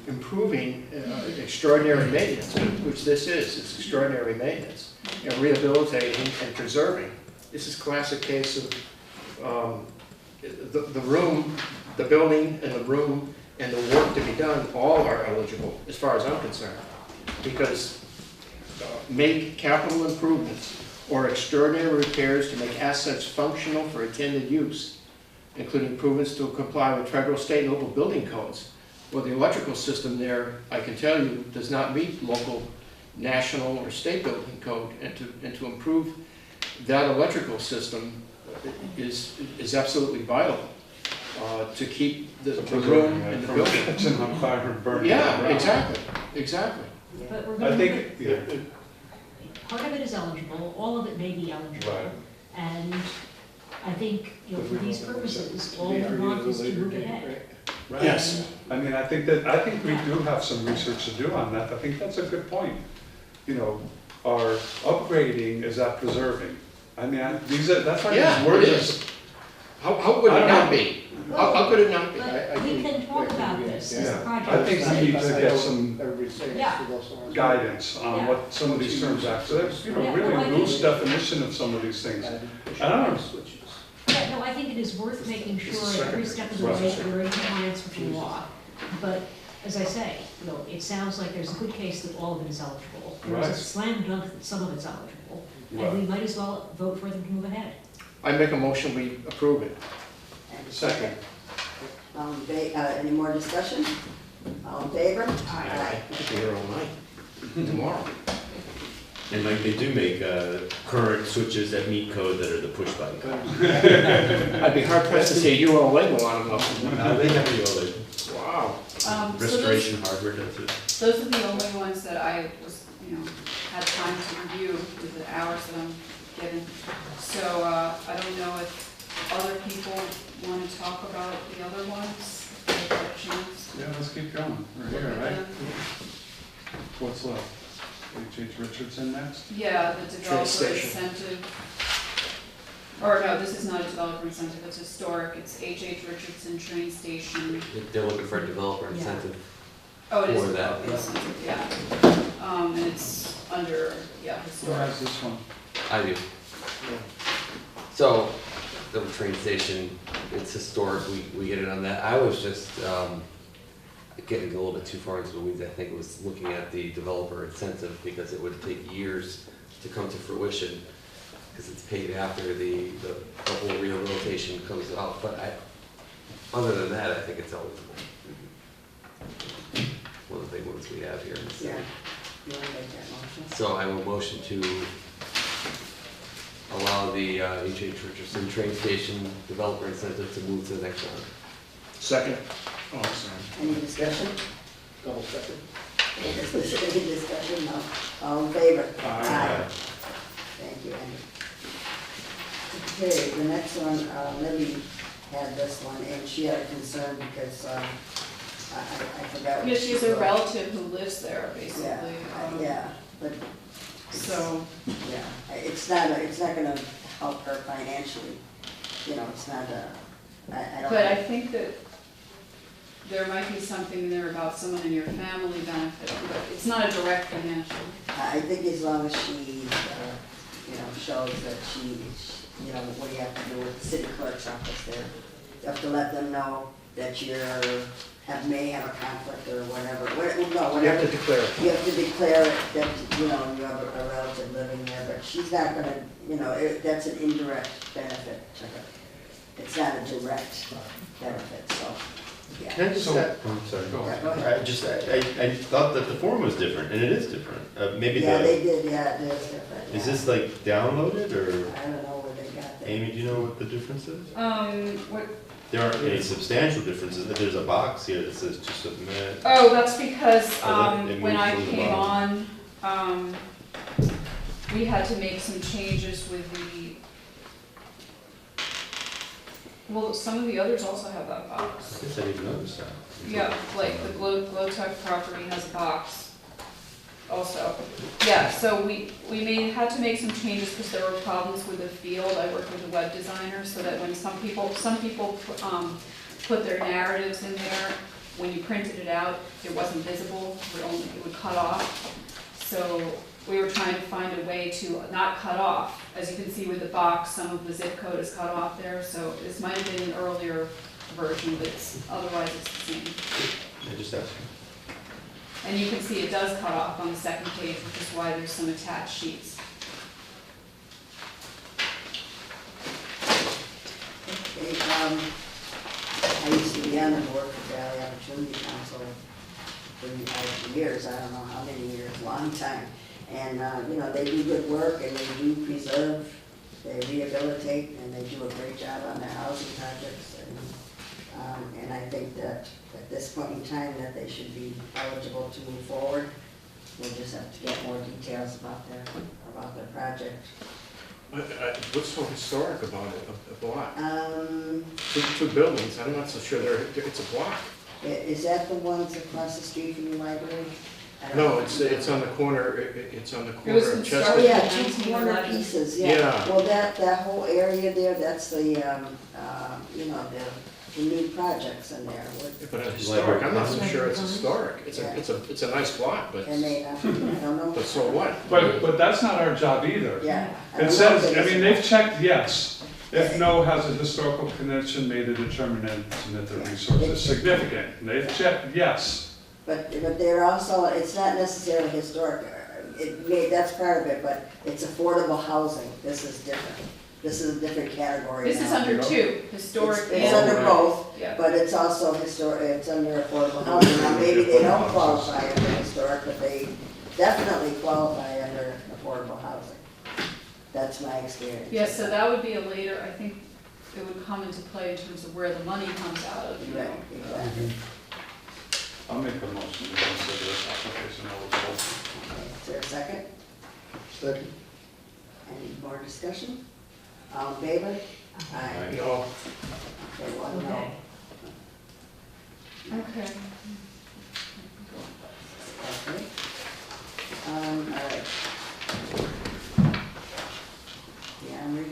improving extraordinary maintenance, which this is. It's extraordinary maintenance, and rehabilitating and preserving. This is a classic case of the room, the building, and the room, and the work to be done, all are eligible, as far as I'm concerned. Because make capital improvements or extraordinary repairs to make assets functional for intended use, including improvements to comply with federal, state, and local building codes. Well, the electrical system there, I can tell you, does not meet local, national, or state building code, and to improve that electrical system is absolutely vital to keep the room and the From building. catching on fire and burning. Yeah, down. exactly. But we're I going think, to, yeah, part of it is eligible, all of it may be eligible. right. And I think, you know, for these purposes, all we want is to move ahead. Right. Yes. I mean, I think we do have some research to do on that. I think that's a good point. You know, our upgrading, is that preserving? I mean, that's why Yeah, these words it are. is. How could I it don't not know. be? How could it not be? But we can talk about this as a Yeah. project. I think we need to get some Everybody's saying Yeah. it's to go somewhere. guidance on Yeah. what some of these terms actually, that's, you know, Yeah, really well, I think- loose definition of some of these things. I don't know. Yeah, no, I think it is worth making sure at every step of the way that we're in compliance with the law. But as I say, you know, it sounds like there's a good case that all of it is eligible. There's a Right. slam dunk that some of it's eligible. Right. And we might as well vote for them to move ahead. I make a motion, we approve it. And Second. Any more discussion? All in favor? I could be here all night, tomorrow. And like they do make current switches that meet code that are the push button. I'd be hard pressed to say you all label on them. They have the other Wow. So restoration hardware does it. those are the only ones that I was, you know, had time to review with the hours that I'm given. So, I don't know if other people want to talk about the other ones, if they have a chance. Yeah, let's keep going. We're Look here, at right? them. What's left? H.H. Richardson next? Yeah, the developer station. incentive. Or no, this is not a developer incentive, it's historic, it's H.H. Richardson train station. They're looking for a developer Yeah. incentive. Oh, it is For a that, developer yeah. incentive, yeah. And it's under, yeah, Who historic. has this one? I do. So, the train station, it's historic, we get it on that. I was just, getting a little bit too far into the weeds. I think it was looking at the developer incentive because it would take years to come to fruition because it's paid after the whole rehabilitation comes out. But other than that, I think it's eligible. One of the big ones we have here in the city. Yeah. You want to make that motion? So I will motion to allow the H.H. Richardson train station developer incentive to move to the next round. Second. Oh, sorry. Any discussion? Double second. Any discussion? No. All in favor? Aye. Thank you, Andy. Okay, the next one, Libby had this one, and she had a concern because, I forgot. what Yeah, she has a wrote. relative who lives there, Yeah, basically. yeah, but, So, yeah, it's not gonna help her financially, you know, it's not I don't. but I think that there might be something there about someone in your family benefit, but it's not a direct financial. I think as long as she, you know, shows that she, you know, what do you have to do with the city clerk's office there? You have to let them know that you're may have a conflict or whatever, no, You have whatever. to declare it. You have to declare it that, you know, you have a relative living there, but she's not gonna, you know, that's an indirect benefit to her. It's not a direct benefit, so, yeah. Can I just, So- I'm sorry. Go Yeah, go ahead. I thought that the form was different, and it is different. Maybe Yeah, the, they did, yeah, it is different. is yeah. this like downloaded, or, I don't know where they got that. Amy, do you know what the difference is? What, There aren't any substantial differences, there's a box here that says to submit. oh, that's because, Oh, that- it when moves I from the came bottom. on, we had to make some changes with the, well, some of the others also have that I box. guess I didn't notice that. Yeah, like the Glow Tech property has a box also. Yeah, so we had to make some changes because there were problems with the field. I worked with a web designer so that when some people put their narratives in there, when you printed it out, it wasn't visible, it would cut off. So we were trying to find a way to not cut off. As you can see with the box, some of the zip code is cut off there, so this might have been an earlier version, but otherwise it's the same. I just asked. And you can see it does cut off on the second page, which is why there's some attached sheets. Okay, I used to be on the board for Valley Opportunity Council for years, I don't know how many years, long time. And, you know, they do good work and they do preserve, they rehabilitate, and they do a great job on their housing projects. And I think that at this point in time that they should be eligible to move forward. We'll just have to get more details about their project. What's so historic about it, a block? Um, Two buildings, I'm not so sure it's a block. Is that the ones across the street from the library? I don't No, know. it's on the corner, it's on the It was corner of constructed- Oh, Chestnut. yeah, two 1911. corner pieces, yeah. Yeah. Well, that whole area there, that's the, you know, the new projects in there. But it's historic, I'm not so Library sure it's Commons? historic. It's a nice block, but, And they, I don't know. but so what? But that's not our job either. Yeah. I It don't know says, if I it's- mean, they've checked yes. If no has a historical connection, may the determinant that the resource is significant. And they've checked yes. But they're also, it's not necessarily historic, that's part of it, but it's affordable housing. This is different. This is a different category This is now. under two, historic It's and, under both, yeah. but it's also historic, it's under affordable housing. Now, maybe they don't qualify under historic, but they definitely qualify under affordable housing. That's my experience. Yeah, so that would be a later, I think it would come into play in terms of where the money comes out of, you know. Right, exactly. I'll make a motion to consider this application eligible. Okay, is there a second? Second. Any more discussion? All in favor? Aye. No, Okay, one no. Okay. Okay. Okay. All right. Yeah, I'm ready.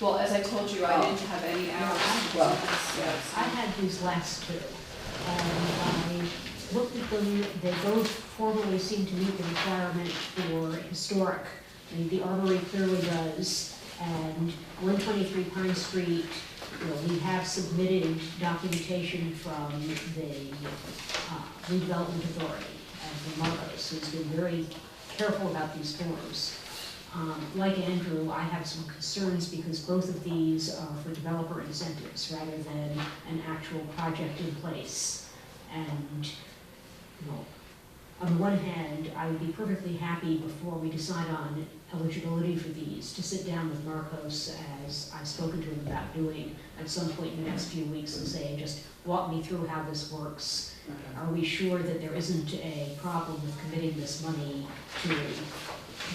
Well, as I told you, I didn't have any hours. Well, Yes. I had these last two, and I looked at them, they both formally seem to meet the requirement for historic. I mean, the Armory clearly does, and 123 Pine Street, you know, we have submitted documentation from the redevelopment authority, and from Marcos, who's been very careful about these forms. Like Andrew, I have some concerns because both of these are for developer incentives rather than an actual project in place. And, you know, on the one hand, I would be perfectly happy before we decide on eligibility for these to sit down with Marcos, as I've spoken to him about doing at some point in the next few weeks, and say, just walk me through how this works. Are we sure that there isn't a problem with committing this money to,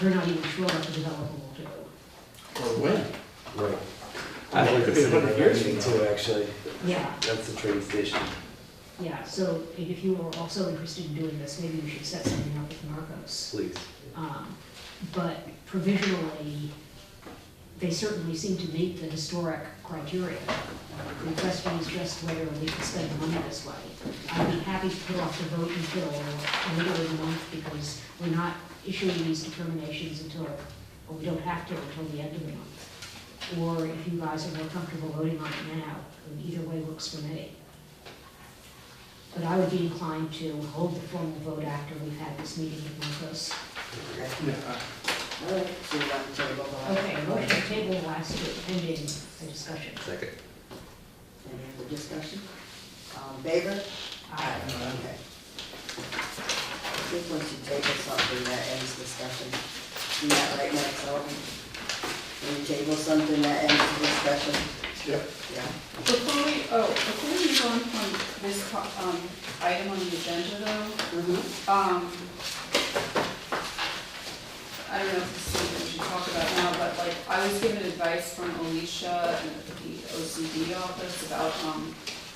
we're not even sure what the developer will do. or when? Right. I think it could be 100 years from now. too, actually. Yeah, That's the train station. yeah, so if you are also interested in doing this, maybe we should set something up with Marcos. Please. But provisionally, they certainly seem to meet the historic criteria. The question is just whether we can spend the money this way. I'd be happy to put off the vote until later in the month, because we're not issuing these determinations until, or we don't have to until the end of the month. Or if you guys are more comfortable voting on it now, either way works for me. But I would be inclined to hold the formal vote after we've had this meeting with Marcos. Okay. Yeah, All right, so you want to table the. Okay, motion to table last week, pending the discussion. Second. Any other discussion? All in favor? Aye. Okay. I think once you table something, that ends discussion. Isn't that right, Max? When you table something, that ends the discussion? Yep. Yeah. Before we move on from this, item on the agenda though, Mm-hmm. I don't know if this is something we should talk about now, but like, I was given advice from Alicia and the OCD office about,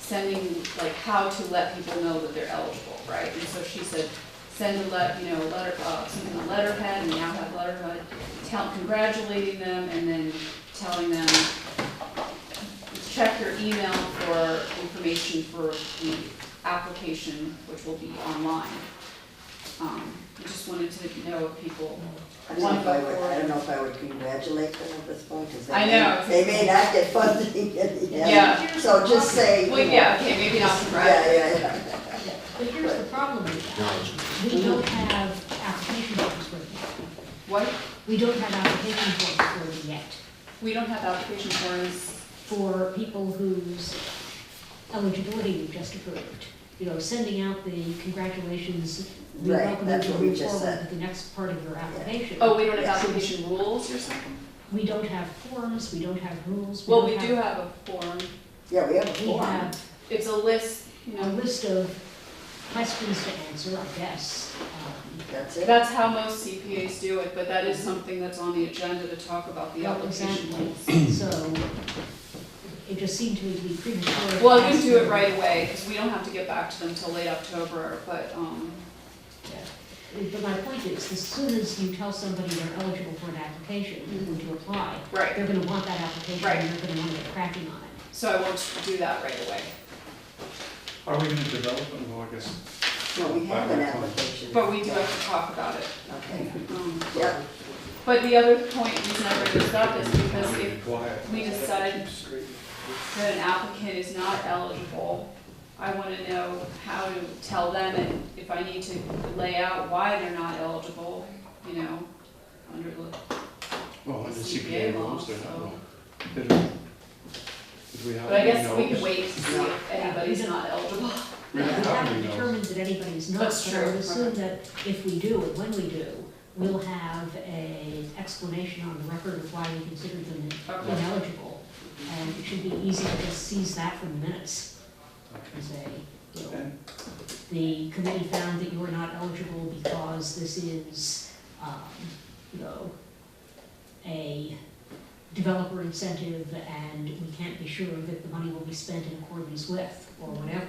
sending, like, how to let people know that they're eligible, right? And so she said, send a letter, something on letterhead, and now have letterhead, congratulating them, and then telling them, check your email for information for the application, which will be online. I just wanted to know if people I don't know if I would congratulate them at this point, because I know. they may not get funding in the end. Yeah. So just say. Well, yeah, okay, maybe not congratulate. Yeah. But here's the problem with that. We don't have application forms for them. What? We don't have application forms for them yet. We don't have application forms. For people whose eligibility we just approved. You know, sending out the congratulations, we Right, welcome you that's to what we move just forward said. with the next part of your application. Oh, we don't have Yes. application rules or something? We don't have forms, we don't have rules. Well, don't we do have a form. Yeah, we have a We form. have It's a list, you a know. list of questions to answer, I guess. That's it. That's how most CPAs do it, but that is something that's on the agenda to talk about the Well, application exactly. rules. So it just seemed to me to be premature. Well, I wouldn't do it right away, because we don't have to get back to them till late October, but, But my point is, as soon as you tell somebody they're eligible for an application, to apply, right. they're gonna want that application, Right. and they're gonna wanna get cracking on it. So I won't do that right away. Are we gonna develop it? Well, I guess. No, we have an application. But we do have to talk about it. Okay. Yeah. But the other point we never this up is because if Quiet. we decide that an applicant is not eligible, I want to know how to tell them, and if I need to lay out why they're not eligible, you know, under the well, under CPA CPA law, rules, they're not so. wrong. Did we have But I any guess we notes? could wait to see if anybody's not eligible. We We don't have haven't any notes. determined that anybody's not, That's but I would true. assume that if we do, and when we do, we'll have an explanation on the record of why we considered them Okay. ineligible. And it should be easy to just seize that from the minutes and say, you know, the committee found that you are not eligible because this is, you know, a developer incentive and we can't be sure that the money will be spent in accordance with, or whatever.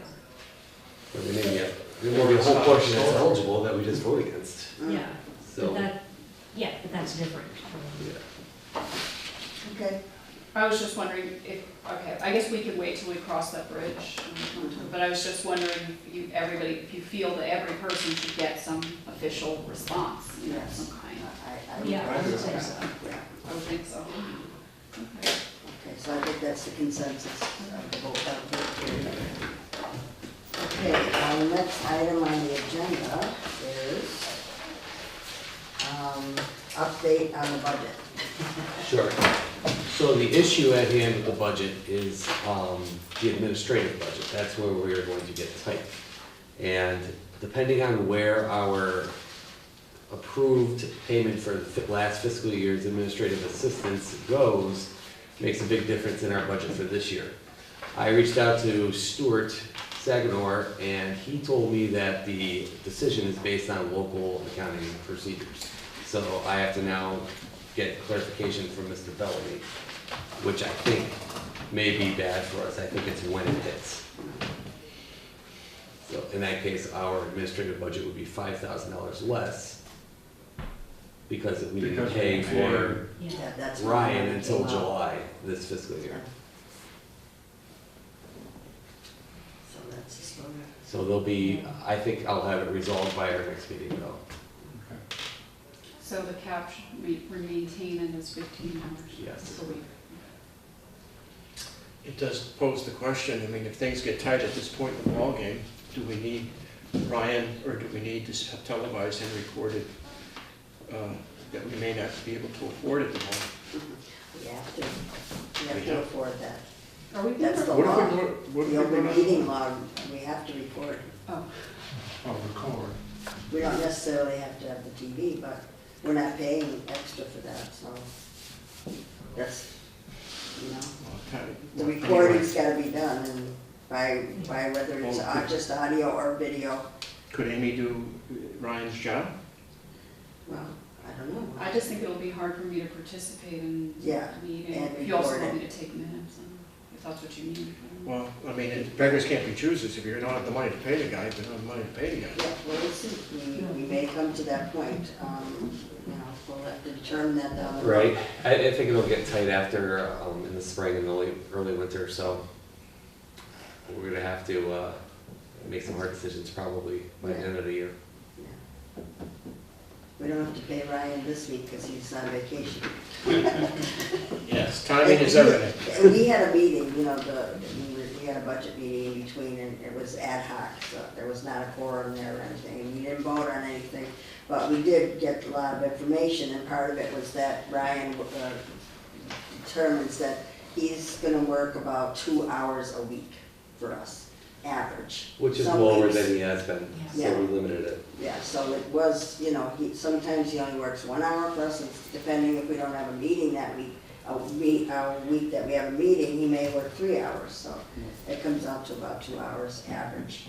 But there may be a whole portion that's eligible that we just vote against, Yeah, so. but that, yeah, but that's different. Yeah. Okay. I was just wondering if, okay, I guess we can wait till we cross that bridge. But I was just wondering if you feel that every person should get some official response, you know, some kind. Yeah, I would say so. Yeah. I would think so. Okay. Okay, so I think that's the consensus of the whole town. Okay, the next item on the agenda is update on the budget. Sure. So the issue at hand with the budget is the administrative budget. That's where we're going to get tight. And depending on where our approved payment for the last fiscal year's administrative assistance goes, makes a big difference in our budget for this year. I reached out to Stuart Saganor, and he told me that the decision is based on local accounting procedures. So I have to now get clarification from Mr. Bellamy, which I think may be bad for us. I think it's when it hits. So in that case, our administrative budget would be $5,000 less because we didn't Because pay we for Yeah. Yeah, that's when Ryan it until came out. July this fiscal year. So that's the story. So there'll be, I think I'll have it resolved by our next meeting though. Okay. So the cap should maintain it as $15 Yes. a week. It does pose the question, I mean, if things get tight at this point in the ballgame, do we need Ryan, or do we need this televised and recorded, that we may not be able to afford at the moment? We have to afford that. Are we? That's the What law. if we, what if The we open run meeting law, we have to record. Oh, record? We don't necessarily have to have the TV, but we're not paying extra for that, so that's, you know. The recording's gotta be done, and by whether it's just audio or video, Could Amy do Ryan's job? well, I don't know. I just think it'll be hard for me to participate in Yeah, the meeting. and If you also record want it. me to take minutes, and if that's what you need. Well, I mean, beggars can't be choosers. If you don't have the money to pay the guy, you don't have the money to pay the guy. Yeah, well, we'll see, we may come to that point, you know, we'll have to determine that down the road. Right, I think it'll get tight after, in the spring and the early winter, so we're gonna have to, make some hard decisions probably by the end of the year. We don't have to pay Ryan this week because he's on vacation. Yes, timing is everything. And we had a meeting, you know, we had a budget meeting in between, and it was ad hoc, so there was not a quorum there or anything, and we didn't vote on anything, but we did get a lot of information, and part of it was that Ryan determines that he's gonna work about 2 hours a week for us, average. Which is Some lower weeks- than he has been, Yeah. so we limited it. Yeah, so it was, you know, sometimes he only works 1 hour for us, and depending if we don't have a meeting that week, a week that we have a meeting, he may work 3 hours, so it comes out to about 2 hours average.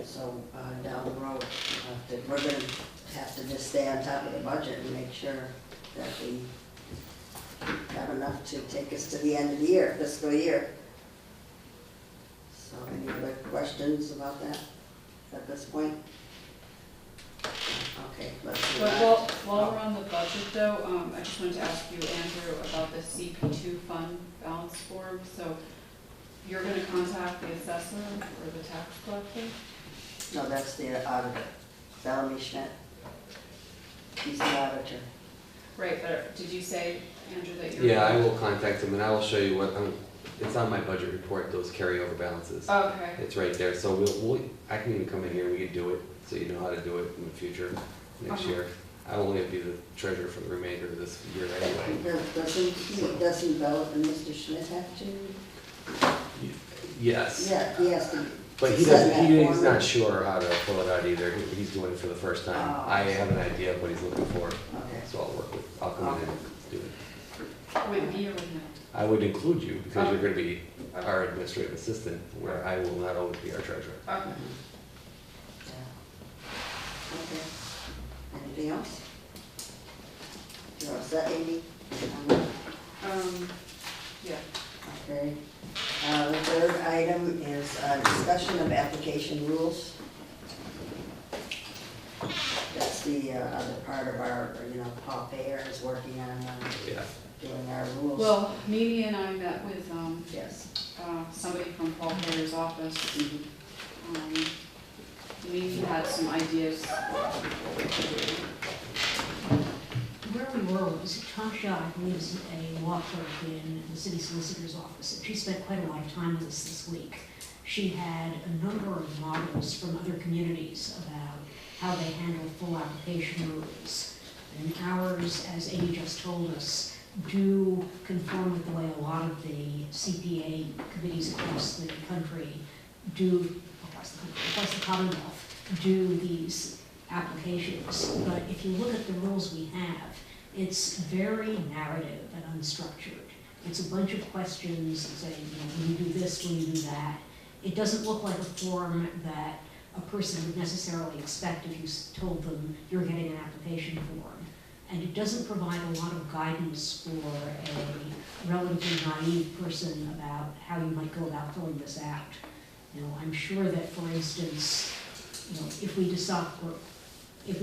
So, down the road, we're gonna have to just stay on top of the budget and make sure that we have enough to take us to the end of the year, fiscal year. So, any other questions about that at this point? Okay, let's do But that. while we're on the budget though, I just wanted to ask you, Andrew, about the CP2 fund balance form. So you're gonna contact the assessor or the tax collector? No, that's the auditor, Bellamy Schmidt. He's the auditor. Right, but did you say, Andrew, that you're? Yeah, I will contact him and I will show you what, it's on my budget report, those carryover balances. Okay, It's right there, so I can even come in here, we can do it, so you know how to do it in the future, next year. I will only be the treasurer for the remainder of this year anyway. Doesn't Bell and Mr. Schmidt have to? Yes, Yeah, he has to. but he send doesn't, that he's form. not sure how to fill it out either, he's doing it for the first time. Oh. I have an idea of what he's looking for, Okay. so I'll come in and do it. with me or with him? I would include you, because Oh. you're gonna be our administrative assistant, where I will not always be our treasurer. Okay. Yeah. Okay. Anything else? You're all set, Amy? Yeah. Okay. The third item is discussion of application rules. That's the other part of our, you know, Paul Payer is working on Yeah. doing our rules. Well, Mimi and I met with, Yes. somebody from Paul Payer's office. Mhm. Mimi had some ideas. Where we were was Tom Shaw, I believe, is a law clerk in the city solicitor's office, and she spent quite a lot of time with us this week. She had a number of models from other communities about how they handle full application rules. And ours, as Amy just told us, do conform with the way a lot of the CPA committees across the country across the Commonwealth, do these applications. But if you look at the rules we have, it's very narrative and unstructured. It's a bunch of questions saying, you know, will you do this, will you do that? It doesn't look like a form that a person would necessarily expect if you told them you're getting an application form. And it doesn't provide a lot of guidance for a relatively naive person about how you might go about filling this out. You know, I'm sure that, for instance, you know, if we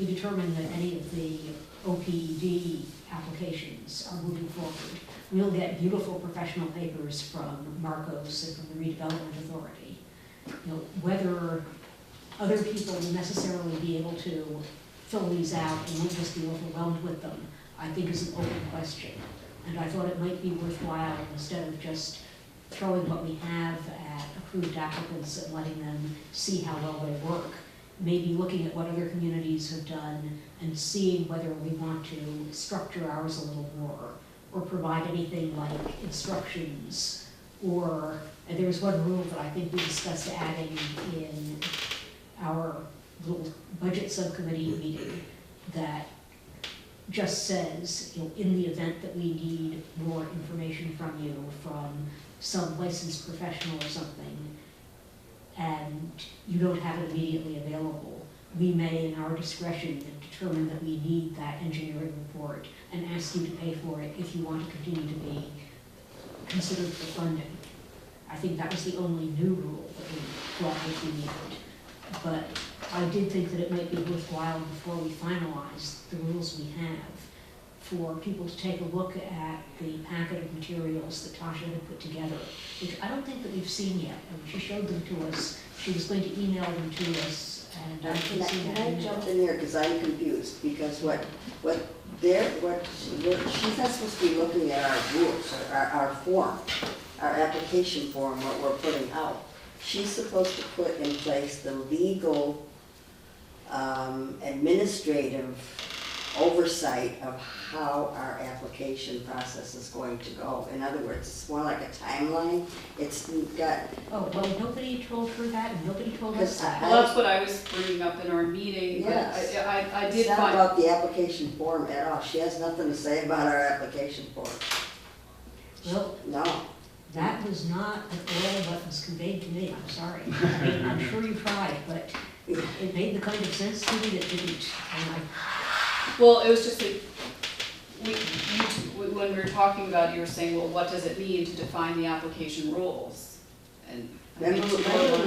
determine that any of the OPED applications are moving forward, we'll get beautiful professional papers from Marcos and from the Redevelopment Authority. You know, whether other people will necessarily be able to fill these out and won't just be overwhelmed with them, I think is an open question. And I thought it might be worthwhile, instead of just throwing what we have at approved applicants and letting them see how well they work. Maybe looking at what other communities have done and seeing whether we want to structure ours a little more, or provide anything like instructions, or, and there was one rule that I think we discussed adding in our little budget subcommittee meeting that just says, you know, in the event that we need more information from you, from some licensed professional or something, and you don't have it immediately available, we may, in our discretion, determine that we need that engineering report and ask you to pay for it if you want to continue to be considered for funding. I think that was the only new rule that we thought that we needed. But I did think that it might be worthwhile before we finalize the rules we have for people to take a look at the packet of materials that Tasha had put together, which I don't think that we've seen yet. And she showed them to us. She was going to email them to us, and I Can haven't seen that I email. jump in there, because I'm confused, because she's not supposed to be looking at our rules, or our form, our application form, what we're putting out. She's supposed to put in place the legal, administrative oversight of how our application process is going to go. In other words, it's more like a timeline. It's got, Oh, well, nobody told her that, and nobody told us that. Well, that's what I was bringing up in our meeting, but Yes. I did it's not find, about the application form at all. She has nothing to say about our application form. Well, No. that was not at all what was conveyed to me, I'm sorry. I mean, I'm sure you tried, but it made the kind of sense to me that didn't. And well, it was just that when we were talking about it, you were saying, well, what does it mean to define the application rules? And I mean, Remember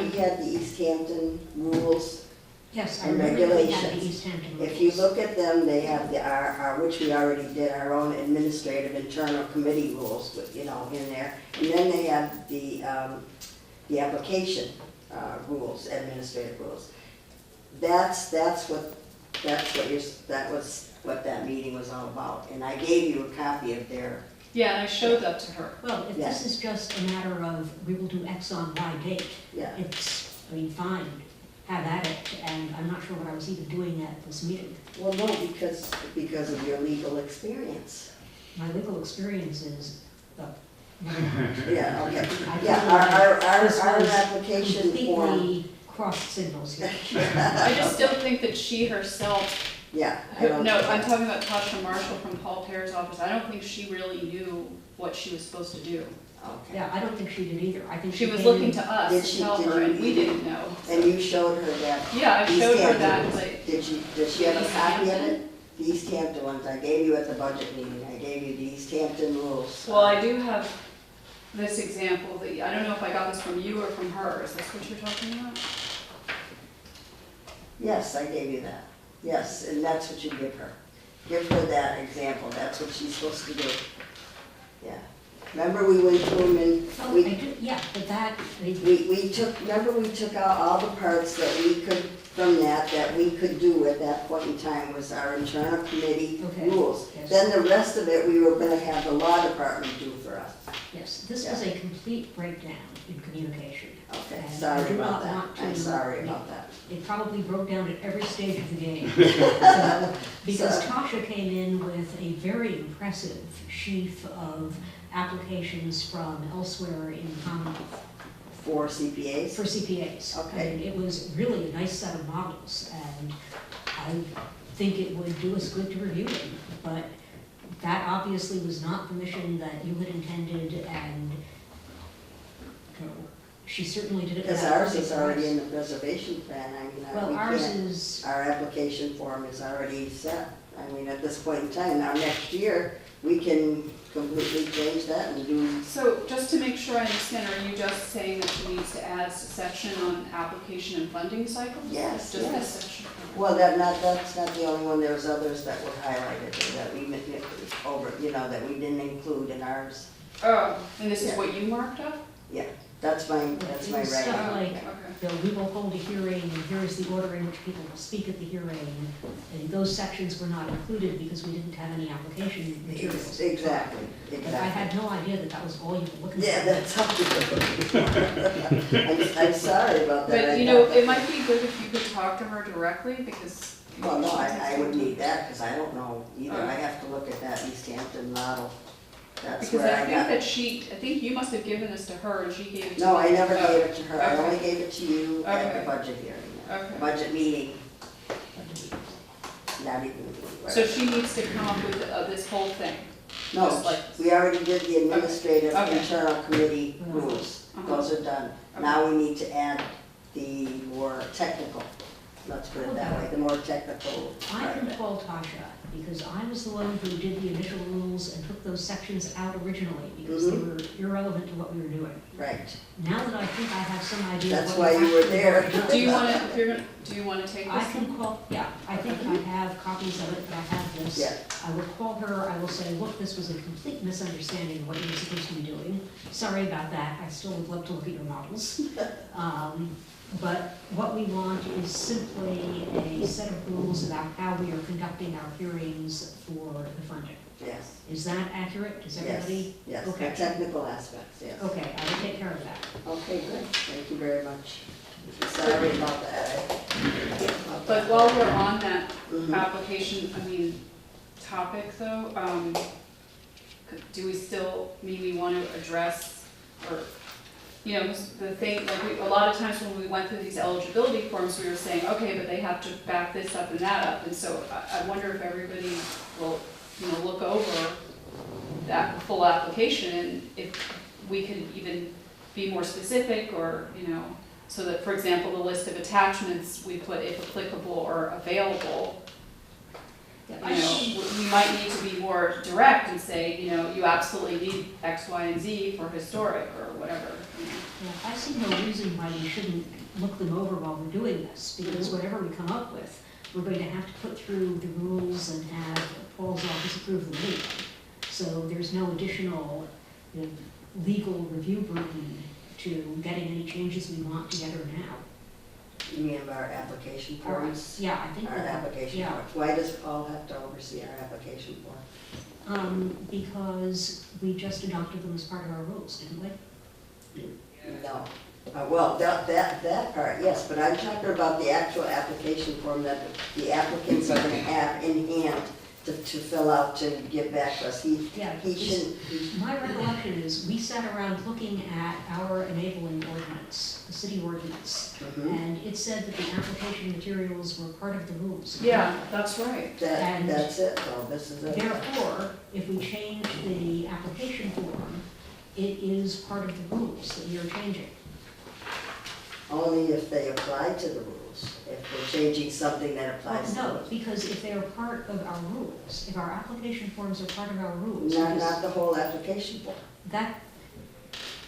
we had the East Hampton rules? yes, I And remember we had the regulations. East Hampton rules. If you look at them, they have our, which we already did, our own administrative internal committee rules, in there. And then they have the application rules, administrative rules. That was what that meeting was all about. And I gave you a copy of their, yeah, and I showed that to her. Well, if Yeah. this is just a matter of, we will do X on Y date, yeah. it's, I mean, fine, have at it, and I'm not sure what I was even doing at this meeting. Well, no, because of your legal experience. My legal experience is, never mind. Yeah, okay. I Yeah, This our was application form, completely crossed signals here. I just don't think that she herself, yeah. I don't no, think I'm that- talking about Tasha Marshall from Paul Pear's office. I don't think she really knew what she was supposed to do. Okay. Yeah, I don't think she did either. I think She was came looking in- to us Did to she- tell did her, you- and we didn't know. And you showed her that? Yeah, I East showed her Hampton. that, like, Does she have a East copy of Hampton? it? The East Hampton ones, I gave you at the budget meeting, I gave you the East Hampton rules. well, I do have this example that, I don't know if I got this from you or from her. Is this what you're talking about? Yes, I gave you that, yes, and that's what you give her. Give her that example, that's what she's supposed to do. Yeah. Remember we went through them and Oh, we I do, yeah, but that, I mean, we took out all the parts that we could, from that we could do at that point in time was our internal committee Okay, rules. yes. Then the rest of it, we were gonna have the law department do for us. yes, this was a complete breakdown in communication. Okay, And I sorry do about not that, want I'm to- sorry about that. It probably broke down at every stage of the game. So, because So- Tasha came in with a very impressive sheaf of applications from elsewhere in Commonwealth For CPAs? for CPAs. Okay. And it was really a nice set of models, and I think it would do us good to review them. But that obviously was not the mission that you had intended, and you know, she certainly did it Because without ours is looking for already us. in the preservation plan, I mean, Well, we ours can't, is, our application form is already set. I mean, at this point in time, now next year, we can completely change that and do, So just to make sure I understand, are you just saying that she needs to add a section on application and funding cycles? Yes, Just this yes. section? well, that's not the only one, there's others that were highlighted, or that we that we didn't include in ours. Oh, and this is Yeah. what you marked up? Yeah, That's my It was right. stuff like, Okay. you know, we will hold a hearing, and here is the order in which people will speak at the hearing. And those sections were not included because we didn't have any application materials. Exactly, But I exactly. had no idea that that was all you were looking for. Yeah, that's how I'm sorry about that. But, you know, it might be good if you could talk to her directly, because. Well, no, I would need that, because I don't know either. I have to look at that East Hampton model. That's Because where I I think got. that I think you must have given this to her and she gave it to me. No, I never Oh, gave it to her. I okay. only gave it to you at Okay. the budget hearing, Okay. budget meeting, not even. So she needs to come up with this whole thing? No, just like- we already did the administrative Okay. internal committee Mhm. rules. Uh-huh. Those are done. Okay. Now we need to add the more technical, let's put it that way, the more technical I part of can it. call Tasha, because I was the one who did the initial rules and took those sections out originally, because they were irrelevant to what we were doing. Right. Now that I think I have some idea of That's what why you were actually there. going on, Do you wanna, if you're gonna, do you wanna take I this? can call, yeah, I think I have copies of it, but I have this. Yeah. I will call her, I will say, look, this was a complete misunderstanding of what you were supposed to be doing. Sorry about that, I still would love to look at your models. But what we want is simply a set of rules about how we are conducting our hearings for the funding. Yes, Is that accurate? Does yes, everybody? yes, the Okay. technical aspects, yes. Okay, I will take care of that. Okay, good, thank you very much. Sorry about that. But while we're on that Mhm. application, topic though, do we still, maybe want to address, or, you know, 'cause the thing, like, a lot of times when we went through these eligibility forms, we were saying, okay, but they have to back this up and that up, and so I wonder if everybody will, you know, look over that full application, and if we could even be more specific, or, you know, so that, for example, the list of attachments, we put if applicable or available. You know, we might need to be more direct and say, you know, you absolutely need X, Y, and Z for historic, or whatever, you know. Yeah, I see no reason why we shouldn't look them over while we're doing this, because whatever we come up with, we're going to have to put through the rules and have Paul's office approve them anyway. So there's no additional, you know, legal review burden to getting any changes we want together now. You mean our application forms? Yeah, I think Our that, application yeah. forms. Why does Paul have to oversee our application form? Because we just adopted them as part of our rules, didn't we? No. Well, that part, yes, but I'm talking about the actual application form that the applicants are gonna have in hand to fill out to give back to us. He shouldn't, My recollection is, we sat around looking at our enabling ordinance, the city ordinance, and it said that the application materials were part of the rules. Yeah, that's right. that's it, so this is it. Therefore, if we change the application form, it is part of the rules that we are changing. Only if they apply to the rules, if we're changing something that applies to No, those. because if they are part of our rules, if our application forms are part of our rules, Not because the whole application form. that,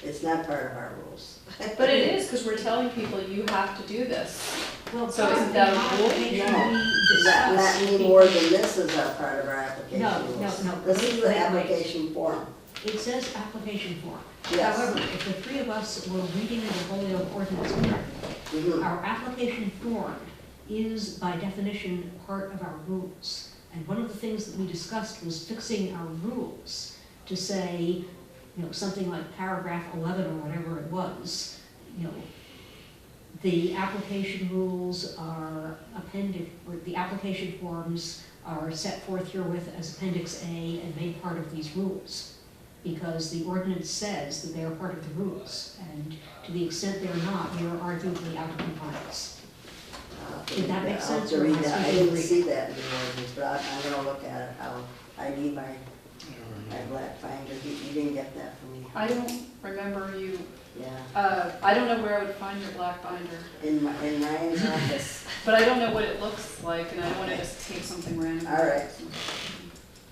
It's not part of our rules. But it is, because we're telling people you have to do this. well, So part isn't of that the a rule? application No. we Not discussed. any more than this is a part of our application No, rules. no, no. This is the Wait. application form. It says application form. Yes. However, if the three of us were reading the Holyoke ordinance correctly, Mhm. our application form is by definition part of our rules. And one of the things that we discussed was fixing our rules to say, you know, something like paragraph 11 or whatever it was, you know, the application rules are appended, or the application forms are set forth herewith as Appendix A and made part of these rules. Because the ordinance says that they are part of the rules, and to the extent they're not, we are arguably out of compliance. Did that make I'll have sense, to or read am I that. I speaking didn't Greek? see that in the ordinance, but I'm gonna look at it. I need my black binder. You didn't get that from me. I don't remember you, Yeah, I don't know where I would find your black binder, in Ryan's office. but I don't know what it looks like, and I don't want to just take something random. All right.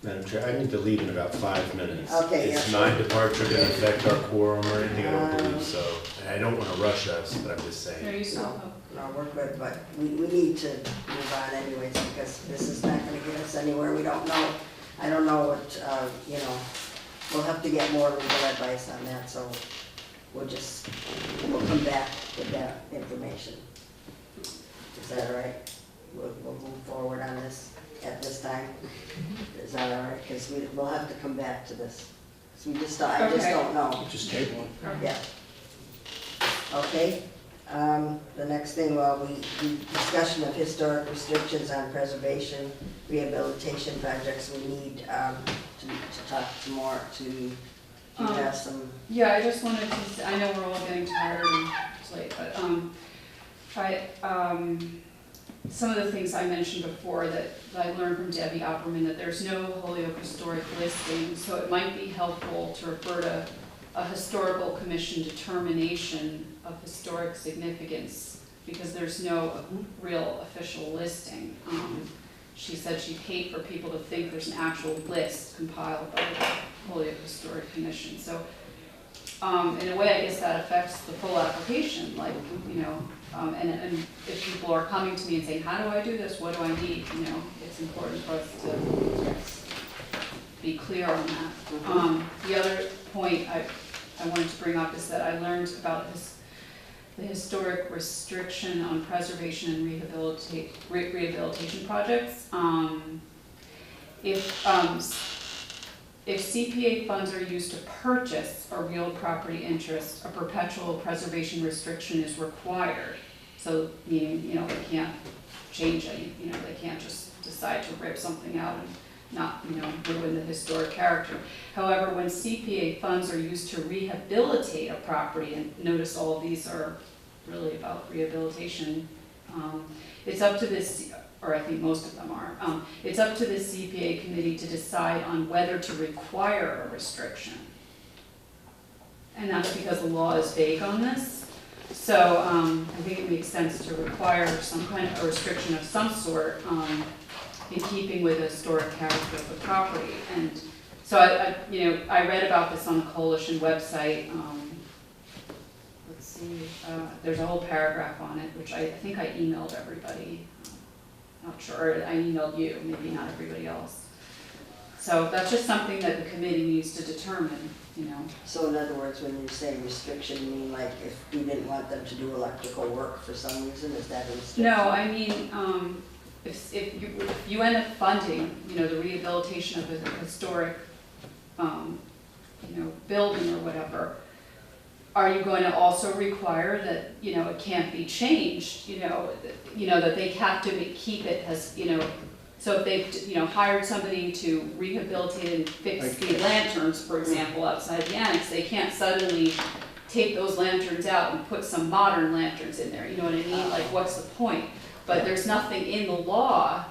Madam Chair, I need to leave in about 5 minutes. Okay, Is yeah. my departure going to affect our quorum or anything? I don't believe so. And I don't want to rush us, but I'm just No, saying. you still have. No, we're good, but we need to move on anyways, because this is not gonna get us anywhere. We don't know, I don't know what, you know, we'll have to get more legal advice on that, so we'll come back with that information. Is that all right? We'll move forward on this at this time. Is that all right? Because we'll have to come back to this. 'Cause I just Okay. don't know. Just table it. Yeah. Okay, the next thing, we discussion of historic restrictions on preservation, rehabilitation projects. We need, to talk some more, to have some, Yeah, I just wanted to, I know we're all getting tired and it's late, but, some of the things I mentioned before that I learned from Debbie Opperman, that there's no Holyoke historic listing, so it might be helpful to refer to a historical commission determination of historic significance, because there's no real official listing. She said she'd hate for people to think there's an actual list compiled by the Holyoke Historic Commission. So, in a way, I guess that affects the full application, like, you know, and if people are coming to me and saying, how do I do this, what do I need, you know, it's important for us to be clear on that. The other point I wanted to bring up is that I learned about the historic restriction on preservation and rehabilitation projects. If CPA funds are used to purchase a real property interest, a perpetual preservation restriction is required. So, meaning, you know, they can't change any, you know, they can't just decide to rip something out and not, you know, ruin the historic character. However, when CPA funds are used to rehabilitate a property, and notice all of these are really about rehabilitation, it's up to this, or I think most of them are, it's up to the CPA committee to decide on whether to require a restriction. And that's because the law is vague on this. So I think it makes sense to require some kind of a restriction of some sort in keeping with the historic character of the property. And so I read about this on the coalition website. Let's see, there's a whole paragraph on it, which I think I emailed everybody. Not sure, I emailed you, maybe not everybody else. So that's just something that the committee needs to determine, you know. so in other words, when you say restriction, you mean like if we didn't want them to do electrical work for some reason, is that a restriction? No, I mean, if you end up funding, you know, the rehabilitation of a historic, you know, building or whatever, are you going to also require that, you know, it can't be changed, you know, that they have to keep it as, you know, so if they've, you know, hired somebody to rehabilitate and fix the lanterns, for example, outside the annex, they can't suddenly take those lanterns out and put some modern lanterns in there, you know what I mean? Like, what's the point? But there's nothing in the law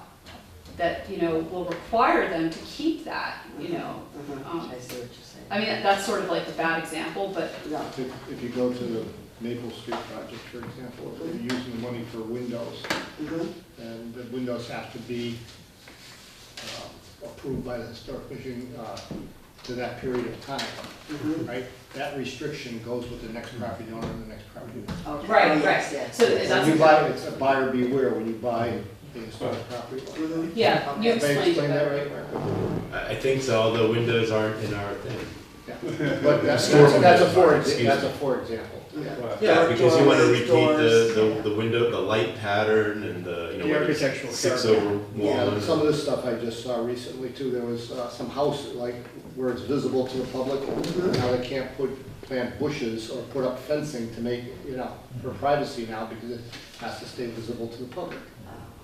that, you know, will require them to keep that, you know. I see what you're saying. I mean, that's sort of like a bad example, but No, If you go to the Maple Street project, for example, if they're using the money for windows, and the windows have to be approved by the historic commission to that period of time, right? That restriction goes with the next property owner and the next property owner. okay. Right, Oh, yes, right. yes, So yes. that's- When you buy, it's a buyer beware when you buy the historic property. yeah, you Have I explained explained that that. right, Mark? I think so, although windows aren't in our thing. Yeah. But that's Store a windows, for, excuse that's a me. for example. Yeah, because you wanna Doors, repeat doors, the window, the light pattern and the, you know, The whether it's architectural 6 character. over Yeah, one. Some of this stuff I just saw recently too, there was some house, like, where it's visible to the public. Now they can't plant bushes or put up fencing to make, you know, for privacy now, because it has to stay visible to the public.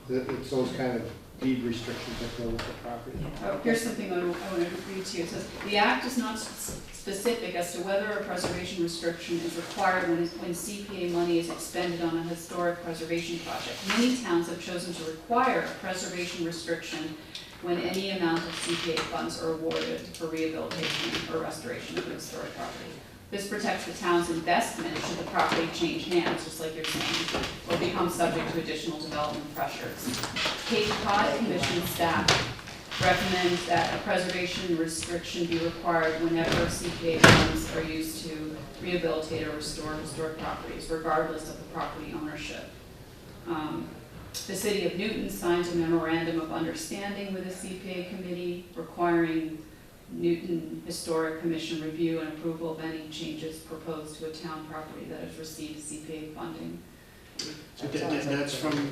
It's those kind of deed restrictions that go with the property. Oh, here's something I want to read to you. It says, the act is not specific as to whether a preservation restriction is required when CPA money is expended on a historic preservation project. Many towns have chosen to require a preservation restriction when any amount of CPA funds are awarded for rehabilitation or restoration of a historic property. This protects the town's investment should the property change hands, just like you're saying, or become subject to additional development pressures. Cape Cod Commission staff recommends that a preservation restriction be required whenever CPA funds are used to rehabilitate or restore historic properties, regardless of the property ownership. The City of Newton signed a memorandum of understanding with the CPA committee requiring Newton Historic Commission review and approval of any changes proposed to a town property that has received CPA funding. That's from,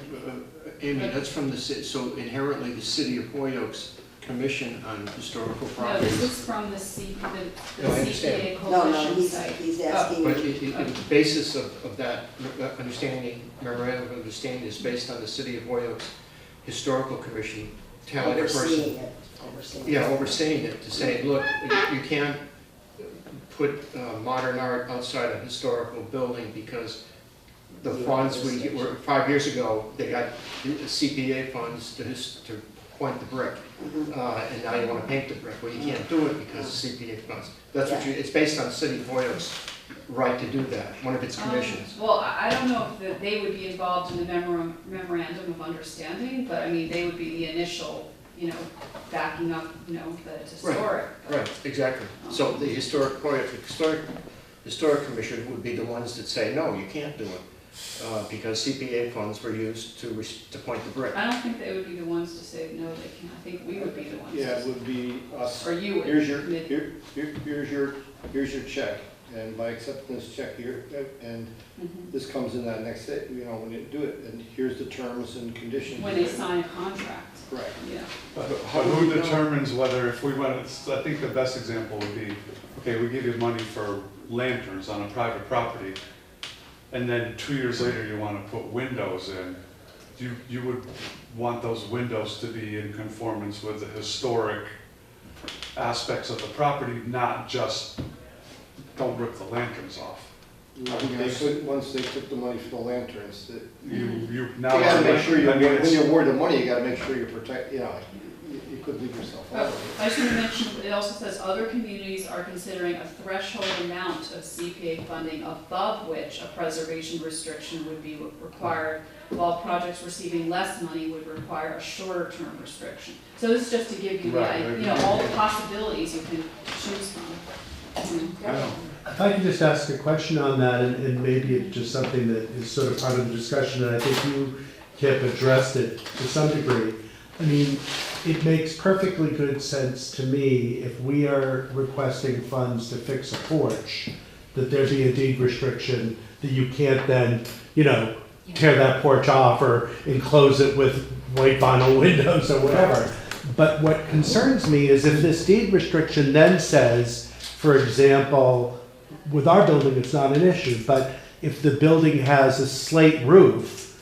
Amy, that's from the city, so inherently the city of Hoyoke's Commission on Historical No, this Properties. is from the No, I understand. CPA No, coalition he's, site. he's But asking, the basis of that understanding, memorandum of understanding is based on the city of Hoyoke's Historical Commission, talented person. overseeing it, overseeing it. Yeah, overseeing it, to say, look, you can't put modern art outside a historical building because the funds we were, 5 years ago, they got CPA funds to point the brick. And now you wanna paint the brick, well, you can't do it because of CPA funds. That's what it's based on City of Hoyoke's right to do that, one of its commissions. Well, I don't know if they would be involved in the memorandum of understanding, but I mean, they would be the initial, backing up, that it's historic. Right, exactly. So the Historic Commission would be the ones that say, no, you can't do it, because CPA funds were used to point the brick. I don't think they would be the ones to say, no, they can't. I think we would be the ones. Yeah, it would be us. Or you would. Here's your, Mid- here's your check, and by accepting this check here, and Mhm. this comes in that next day, when you do it, and here's the terms and conditions. When they sign a contract, Correct. yeah. But how do who we know? determines whether, if we went, I think the best example would be, okay, we give you money for lanterns on a private property, and then 2 years later you want to put windows in, you would want those windows to be in conformance with the historic aspects of the property, not just, don't rip the lanterns off. Once they took the money for the lanterns, You you gotta make sure, I mean, when it's- you award the money, you gotta make sure you protect, you could leave yourself out. I just want to mention, it also says other communities are considering a threshold amount of CPA funding above which a preservation restriction would be required, while projects receiving less money would require a shorter term restriction. So this is just to give you, Right. all the possibilities you can choose from. I don't- If I could just ask a question on that, and maybe it's just something that is sort of part of the discussion, and I think you, Kip, addressed it to some degree. I mean, it makes perfectly good sense to me, if we are requesting funds to fix a porch, that there be a deed restriction, that you can't then, tear that porch off or enclose it with white vinyl windows or whatever. But what concerns me is if this deed restriction then says, for example, with our building, it's not an issue, but if the building has a slate roof,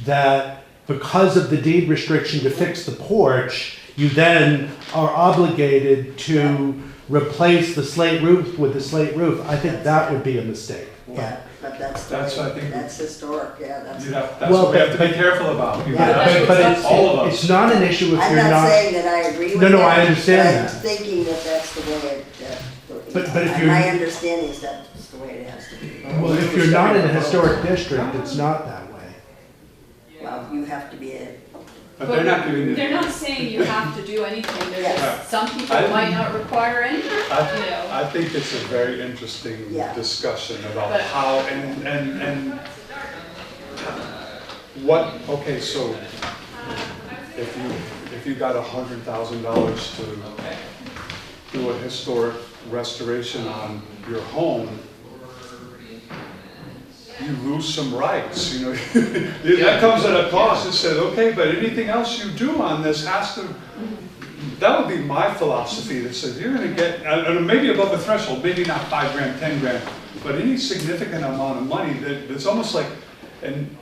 that because of the deed restriction to fix the porch, you then are obligated to replace the slate roof with the slate roof, I think that would be a mistake. Yeah, but that's, I think, that's historic, yeah, that's. that's Well, what we have to be but- careful about. Yeah, But All of us. it's not an issue if I'm you're not not, saying that I agree with No, that. no, I understand but that. I'm thinking that that's the way it, But if you're- my understanding is that's the way it has to be. well, if you're not in a historic district, it's not that way. Well, you have to be a, But they're not giving you. They're not saying you have to do anything, they're Yeah. just, some people I- might not require anything, I think it's a very interesting Yeah. discussion about But- how and what, okay, so if you got $100,000 to do a historic restoration on your home, you lose some rights, that comes at a cost. It says, okay, but anything else you do on this has to, that would be my philosophy, that says you're gonna get, and maybe above the threshold, maybe not 5 grand, 10 grand, but any significant amount of money, it's almost like, and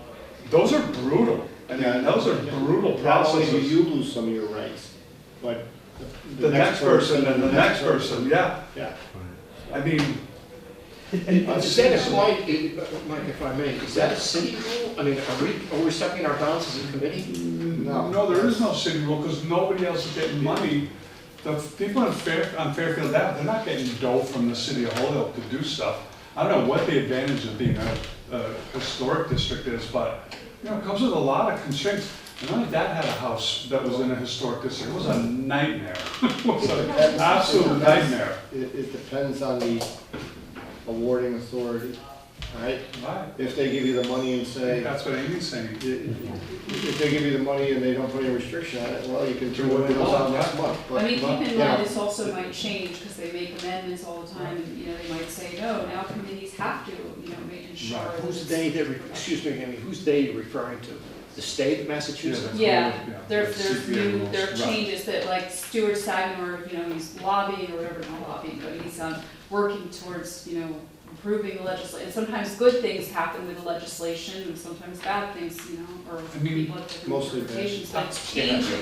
those are brutal. I mean, those are brutal Not only do processes. you lose some of your rights, but The next person and the next person, yeah. Yeah. I mean, Is that a point, Mike, if I may, is that a city rule? I mean, are we stepping our bounds as a committee? no, there is no city rule, because nobody else is getting money. The people on Fairfield Ave, they're not getting dough from the city of Holyoke to do stuff. I don't know what the advantage of being a historic district is, but, it comes with a lot of constraints. And my dad had a house that was in a historic district. It was a nightmare. It was an absolute nightmare. It depends on the awarding authority. all right? Right. If they give you the money and say, That's what Amy's saying. if they give you the money and they don't put any restriction on it, well, you can turn the Do what you windows on want, next month. I mean, keep in mind, yeah. this also might change, because they make amendments all the time, and, you know, they might say, no, now committees have to, you know, make sure. Right. that Who's it's- they, excuse me, Amy, who's they referring to? The state of Massachusetts? Yeah, Yeah, there's CPA new, rules. there are Right. changes that, like Stuart Sagamore, you know, he's lobbying, or whatever, not lobbying, but he's, working towards, you know, improving the legislation. And sometimes good things happen with the legislation, and sometimes bad things, you know, or I mean, people have different mostly bad. interpretations, but it's Yeah. changing.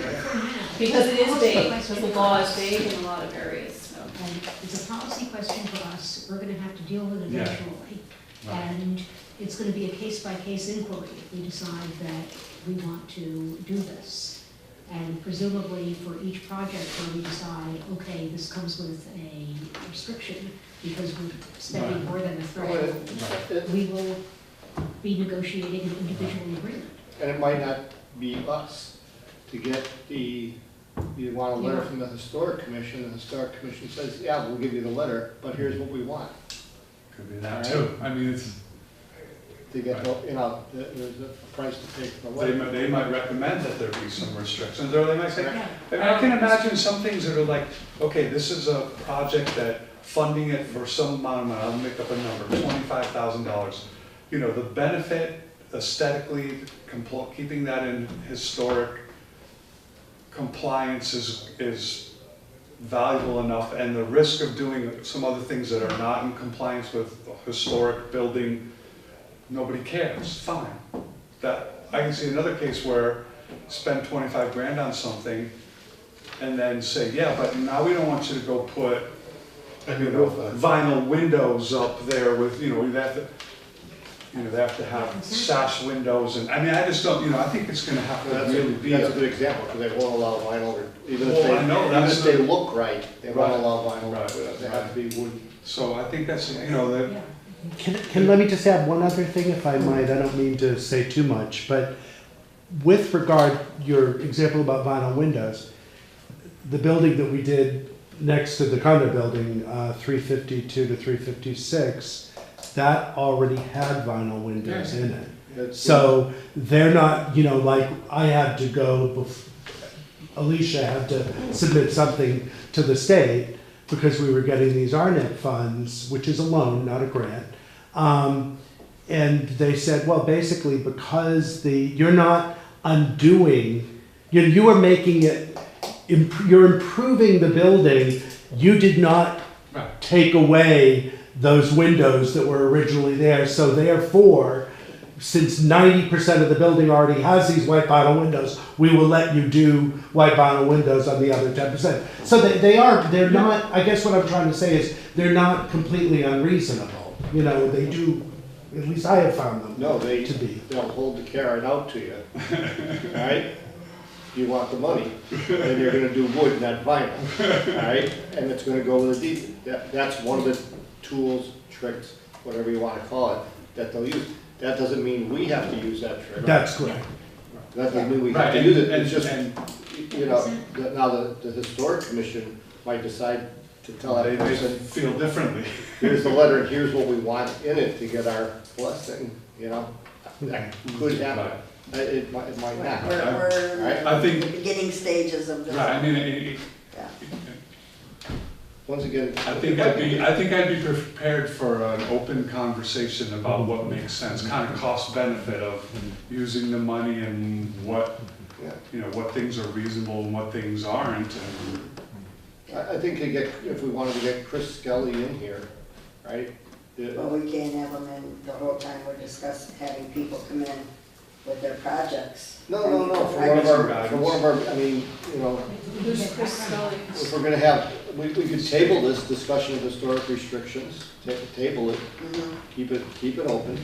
Because it is vague, because the law is vague in a lot of areas, so. And it's a policy question for us, we're gonna have to deal with it Yeah. eventually. Right. And it's gonna be a case-by-case inquiry if we decide that we want to do this. And presumably for each project where we decide, okay, this comes with a restriction because we're spending Right. more than the threshold, we will be negotiating an individual agreement. And it might not be us to get you want a letter Yeah. from the historic commission, the historic commission says, yeah, we'll give you the letter, but here's what we want. Could be that too. I mean, it's, To get, there's a price to pay for the letter. they might recommend that there be some restrictions, or they might say, Yeah. I mean, I can imagine some things that are like, okay, this is a project that funding it for some amount of money, I'll make up a number, $25,000. You know, the benefit aesthetically, keeping that in historic compliance is valuable enough, and the risk of doing some other things that are not in compliance with historic building, nobody cares, fine. That, I can see another case where spend 25 grand on something and then say, yeah, but now we don't want you to go put, you know, vinyl windows up there with, you know, they have to have sash windows, and, I mean, I just don't, you know, I think it's gonna have to really be. That's a good example, because they won't allow vinyl, or even if Well, they, I know, even that's if they the- look right, they won't Right. allow vinyl. Right. They have to be wood. So I think that's, you know, that, Yeah. Can let me just add one other thing, if I might. I don't mean to say too much, but with regard your example about vinyl windows, the building that we did next to the condo building, 352 to 356, that already had vinyl windows in it. It's- So they're not, you know, like I had to go, Alicia had to submit something to the state because we were getting these RNet funds, which is a loan, not a grant. And they said, well, basically because you're not undoing, you are making it, you're improving the building, you did not Right. take away those windows that were originally there, so therefore, since 90% of the building already has these white vinyl windows, we will let you do white vinyl windows on the other 10%. So they're not, I guess what I'm trying to say is, they're not completely unreasonable. You know, they do, at least I have found them No, to be. they'll hold the carrot out to you, all right? You want the money, then you're gonna do wood, not vinyl, all right? And it's gonna go with a deed. That's one of the tools, tricks, whatever you wanna call it, that they'll use. That doesn't mean we have to use that trick. That's correct. That doesn't mean we have right, to use it, and, it's just, and you know, now the historic commission might decide to tell they that person, feel differently. here's the letter, and here's what we want in it to get our blessing, you know? That could happen. Right. It might not. We're Right. I in think, the beginning stages of this. right, I mean, Yeah. Once again. I think I'd be prepared for an open conversation about what makes sense, kind of cost benefit of using the money and what, Yeah. you know, what things are reasonable and what things aren't, and, I think if we wanted to get Chris Skelly in here, right? But we can't have them in the whole time we're discussing, having people come in with their projects. No, I mean, for one of our, I mean, you know, Who's Chris Scully? if we're gonna have, we could table this discussion of historic restrictions, table it, Mhm. keep it open.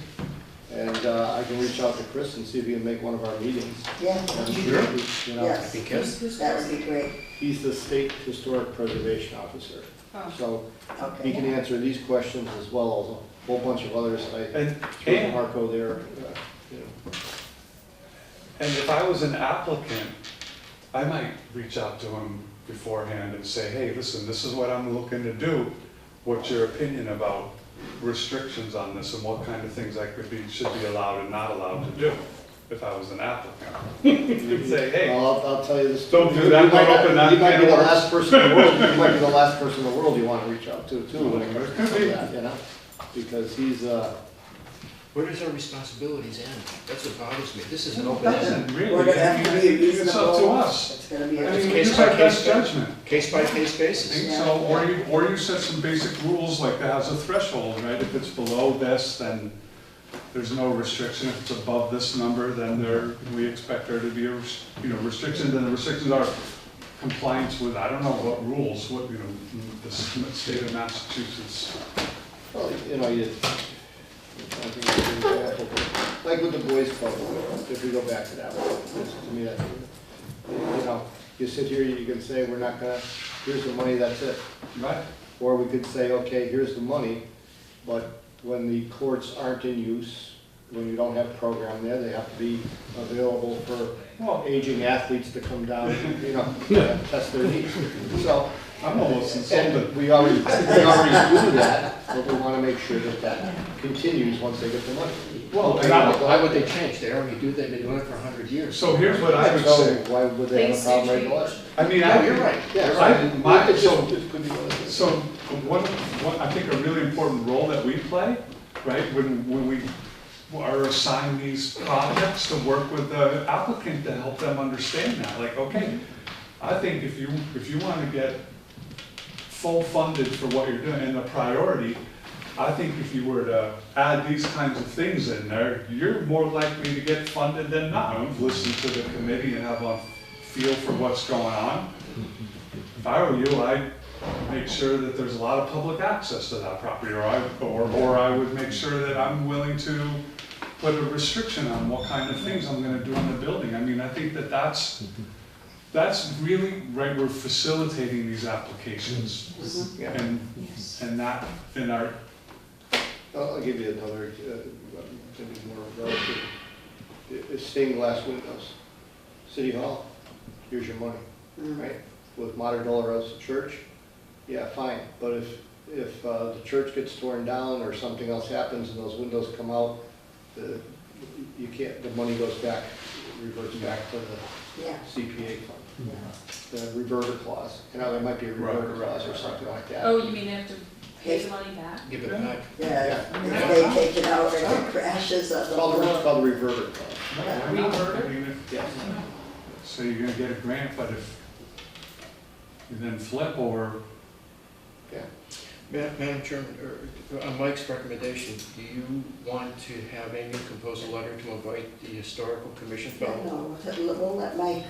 And I can reach out to Chris and see if he can make one of our meetings. Yeah, And, Sure. you know, yes, Who's that would be great. he's the state historic preservation officer. Oh. So he can Okay. answer these questions as well as a whole bunch of others. and, George Marco there, you know. and if I was an applicant, I might reach out to him beforehand and say, hey, listen, this is what I'm looking to do. What's your opinion about restrictions on this and what kind of things I should be allowed and not allowed to do if I was an applicant. You'd say, hey, Well, I'll tell you this. don't do that, You might don't not- open that You might can be of the worms. last person in the world, you might be the last person in the world you wanna reach out to, too, when it comes to some of that, you know? Because he's, Where does our responsibilities end? That's what bothers me. This is an open doesn't end, really. We're gonna have to be It's up to reasonable. us. It's gonna be I a. mean, we case use by our best case. judgment. case by case I basis. think Yeah. so, or you set some basic rules like that has a threshold, right? If it's below this, then there's no restriction. If it's above this number, then we expect there to be a, restriction. Then the restrictions are compliance with, I don't know what rules, the state of Massachusetts. well, you know, I think it's an example, like with the boys club, if we go back to that one, to me, that, you know, you sit here, you can say, we're not gonna, here's the money, that's it. Right. Or we could say, okay, here's the money, but when the courts aren't in use, when you don't have a program there, they have to be available for Well, aging athletes to come down, you know, test their needs. So, I'm almost and insulted. we already do that, but we wanna make sure that that continues once they get the money. Well, and I- Why would they change? They already do, they've been doing it for 100 years. So here's what I would So say. why would they have a Things problem do right change. away? I mean, Yeah, you're right. Yeah, You're I- right. my- It just- so- it could be one of those. So one, I think a really important role that we play, right, when we are assigned these projects to work with the applicant to help them understand that, like, okay, I think if you want to get full funded for what you're doing and the priority, I think if you were to add these kinds of things in there, you're more likely to get funded than not. Listen to the committee and have a feel for what's going on. If I were you, I'd make sure that there's a lot of public access to that property, or I would make sure that I'm willing to put a restriction on what kind of things I'm gonna do in the building. I mean, I think that that's really, right, we're facilitating these applications. Yeah. And that, in our, I'll give you another, maybe more relative. Stained glass windows. City Hall, here's your money, right? With Mater Dolorosa Church, yeah, fine. But if the church gets torn down or something else happens and those windows come out, you can't, the money goes back, reverts back to the Yeah. CPA fund. The reverter clause, you know, there might be a reverter clause or something like that. Oh, you mean they have to pay the money back? Give it back. Yeah, if they take it out or it crashes on It's the called, it's floor. called the reverter clause. why not? I mean, if- Yeah. so you're gonna get a grant, but if you then flip or, Madam Chairman, on Mike's recommendation, do you want to have Amy compose a letter to invite the historical commission Yeah, fellow? no, we'll let Mike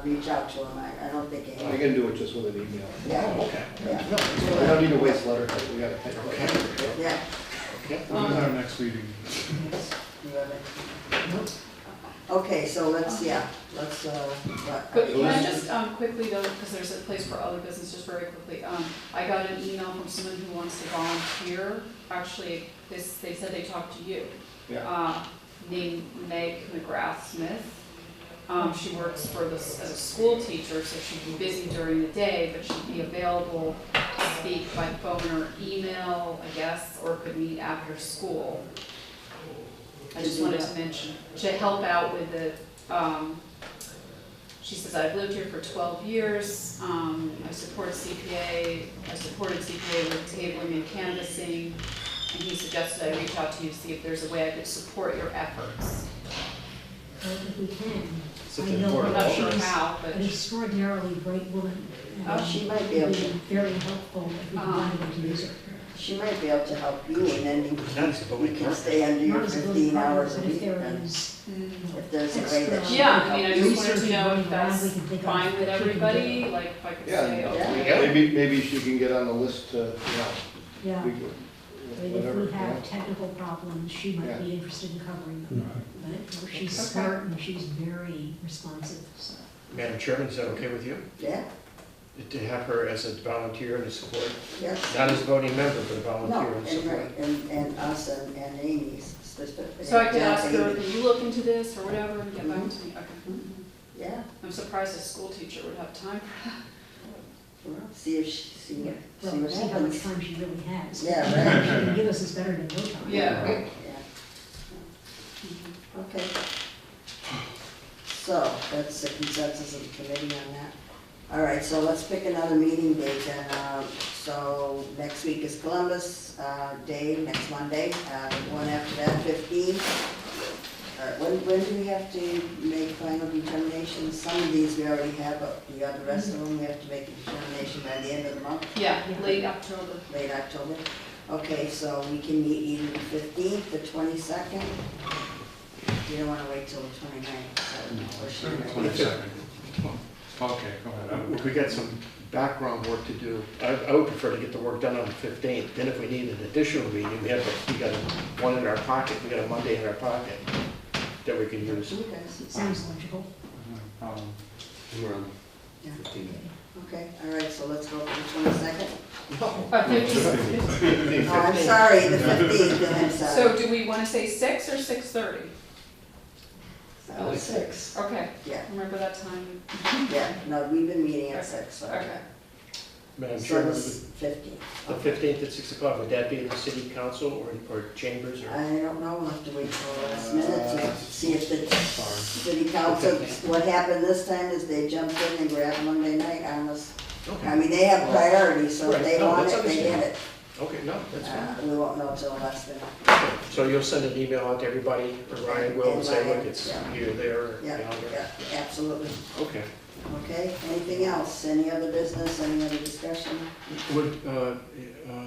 reach out to him. I don't think I he. can do it just with an email. Yeah, Okay. yeah, We don't need to waste letter, we got to type Okay. it. yeah. Okay. when's our next meeting? Okay, so let's, what? But can I just quickly though, because there's a place for other business, just very quickly, I got an email from someone who wants to volunteer. Actually, they said they talked to you. Yeah. Named Meg McGrath-Smith. She works for this as a school teacher, so she'd be busy during the day, but she'd be available to speak by phone or email, I guess, or could meet after school. I just wanted to mention, to help out with the, she says, I've lived here for 12 years, I support CPA, I supported CPA with tabling and canvassing, and he suggested I reach out to you to see if there's a way I could support your efforts. I don't think we can. It's a I know important I'm not sure she's how, but an extraordinarily bright woman. Oh, she might be able It'd to. be very helpful if we wanted to use her. She might be able to help you, and then That's the you can stay under your Not as a 15 good hours a but if week. there then is If there's a way that extra- she. yeah, I mean, I just wanted Research to know and if running around, that's we can think of fine with what she can everybody, do. like if I could Yeah, say, okay. Yeah. Maybe she can get on the list to, Yeah, we I could, mean, whatever. if we yeah. have technical problems, she might Yeah. be interested in covering them. But she's Okay. smart and she's very responsive, so. Madam Chairman, is that okay with you? Yeah, To have her as a volunteer and a support, yes. not as a voting member, but a No, volunteer and and support? right, and us and Amy's specifically. So I could ask her, Amy. can you look into this or whatever and get back to me? Okay. Yeah, I'm surprised a school teacher would have time for that. Well, see if she, see Well, what see how much happens. time she really has. Yeah, What right. she can give us is better than no time. Yeah. Yeah. Okay. So, that's the consensus of the committee on that. All right, so let's pick another meeting date then. So next week is Columbus Day, next Monday. One after that, 15. When do we have to make final determinations? Some of these we already have, but the rest of them, we have to make a determination by the end of the month, Yeah, late October. late October. Okay, so we can meet either the 15th, the 22nd. You don't want to wait till the 29th, so, or should we? 22nd. Okay, go ahead. We got some background work to do. I would prefer to get the work done on the 15th. Then if we need an additional meeting, we got one in our pocket, we got a Monday in our pocket that we can use. Okay. Sounds logical. We're on Yeah. 15. Okay, all right, so let's go for the 22nd. No. 15th. Oh, I'm sorry, the 15th, I'm sorry. So do we want to say 6 or 6:30? 6. Okay, Yeah, remember that time? yeah, no, we've been meeting at 6, so. Okay. Madam So Chairman, it's 15th. the 15th at 6 o'clock, would that be in the city council or chambers or? I don't know, we'll have to wait till the last minute to see if the city council, what happened this time is they jumped in and grabbed Monday night on us. I Okay, mean, they have priority, so if Right, they no, want that's it, they get it. okay, no, that's fine. We won't know till the last minute. Okay, so you'll send an email out to everybody, or Ryan will, and say, And Ryan, look, it's yeah. here, there, or Yeah, yonder. yeah, absolutely. Okay. Okay, anything else? Any other business, any other discussion? Would,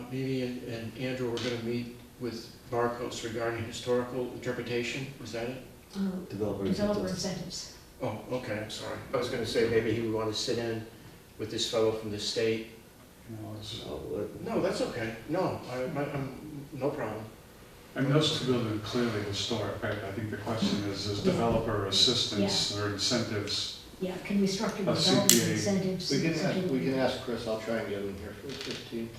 Mimi and Andrew were gonna meet with Barcos regarding historical interpretation, was that it? Developer Developer incentives. incentives. Oh, okay, I'm sorry. I was gonna say maybe he would want to sit in with this fellow from the state. No, that's okay. No, I'm, no problem. I mean, those two buildings are clearly historic, right? I think the question is developer assistance or incentives? Yeah, can we structure A development CPA. incentives? We can ask Chris, I'll try and get him here for the 15th.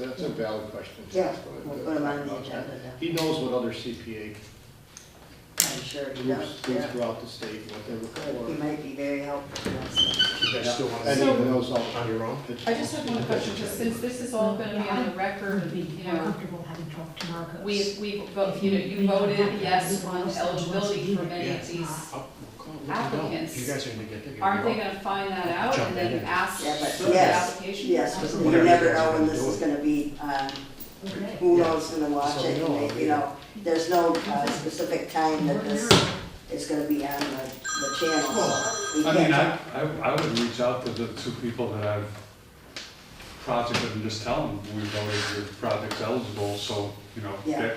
That's a valid question. Yeah, we'll put them on the agenda then. He knows what other CPA I'm sure he groups does, do yeah. throughout the state, and what they're Good, he looking might be very helpful to us. You guys still want for. And to he meet knows all. on your own? I just have one question, because since this is all gonna be on the I record, would be you more know, comfortable having talked to Marcos. we vote, you voted yes on eligibility for many of these. Oh, cool. Applicants. You guys are gonna get together. Aren't they gonna find that out Jump and then in. ask Yeah, but for the yes, application? yes, but you Whatever never you guys know are when gonna this do is it. gonna be, Okay. who Yeah. knows gonna watch So it, no, and they- you know, there's no specific time that this is gonna be on the channel, so we I can't mean, talk. I would reach out to the two people that I've projected and just tell them, we voted your project's eligible, so, you know, Yeah.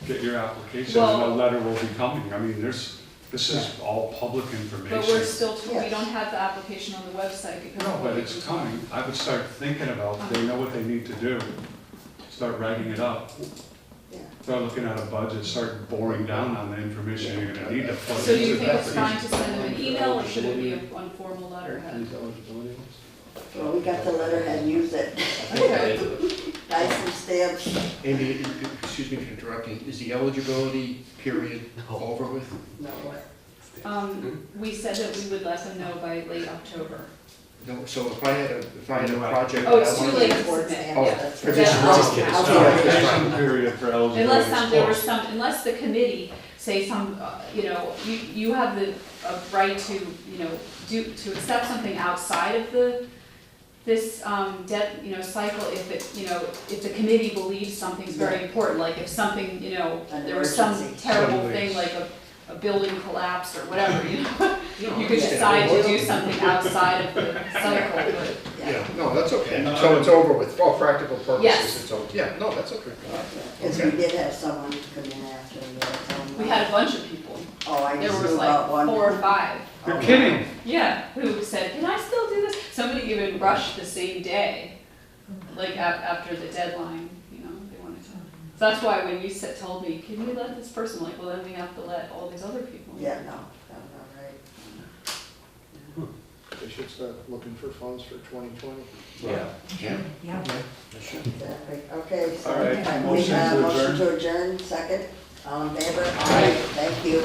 get your application, and a Well- letter will be coming. I mean, this is all public But we're information. still, we Yes. don't have the application on the website because. No, of but what it's we've coming. I would start thinking about, they know what they need to do. Start writing it up. Yeah. Start looking at a budget, start boring down on the information you're gonna need to put So do you into think that. it's fine to send them an email, or should it be a formal letterhead? These eligibility ones? Well, we got the letterhead, use it, Okay. buy some stamps. Amy, excuse me for interrupting, is the eligibility period No. over with? No, what? We said that we would let them know by late October. No, so if I had a project. Oh, it's that I too wanted- late to Board submit, stamp, Oh, yeah. that's- provision, Yeah. just kidding. I'll- Sorry, I'll- that's Application fine. period for eligibility. Unless there was is some, unless the committee say some, you know, you have the right to, you know, to accept something outside of this cycle if it, you know, if the committee believes something's very important, like if something, you know, An there was some emergency. terrible Suddenly. thing, like a building collapsed or whatever, you know, you could understand. decide to do something outside of the cycle, but. Yeah, no, that's okay. So it's over with, for all practical purposes, Yes. it's over. Yeah, no, that's okay. Because we did have someone come in after, we had someone. We had a bunch of people. Oh, I There just was knew about like one. 4 or 5. You're Oh, kidding. Yeah, who said, can I still do this? Somebody even rushed the same day, like after the deadline, you know, they wanted to. So that's why when you told me, can you let this person, I'm like, well, then we have to let all these other people. Yeah, no, right. They should start looking for funds for 2020. Yeah. Yeah. Yeah. Exactly. Okay, so. All right, we motion have to motion adjourn. to adjourn, second. All in favor? Aye. Thank you.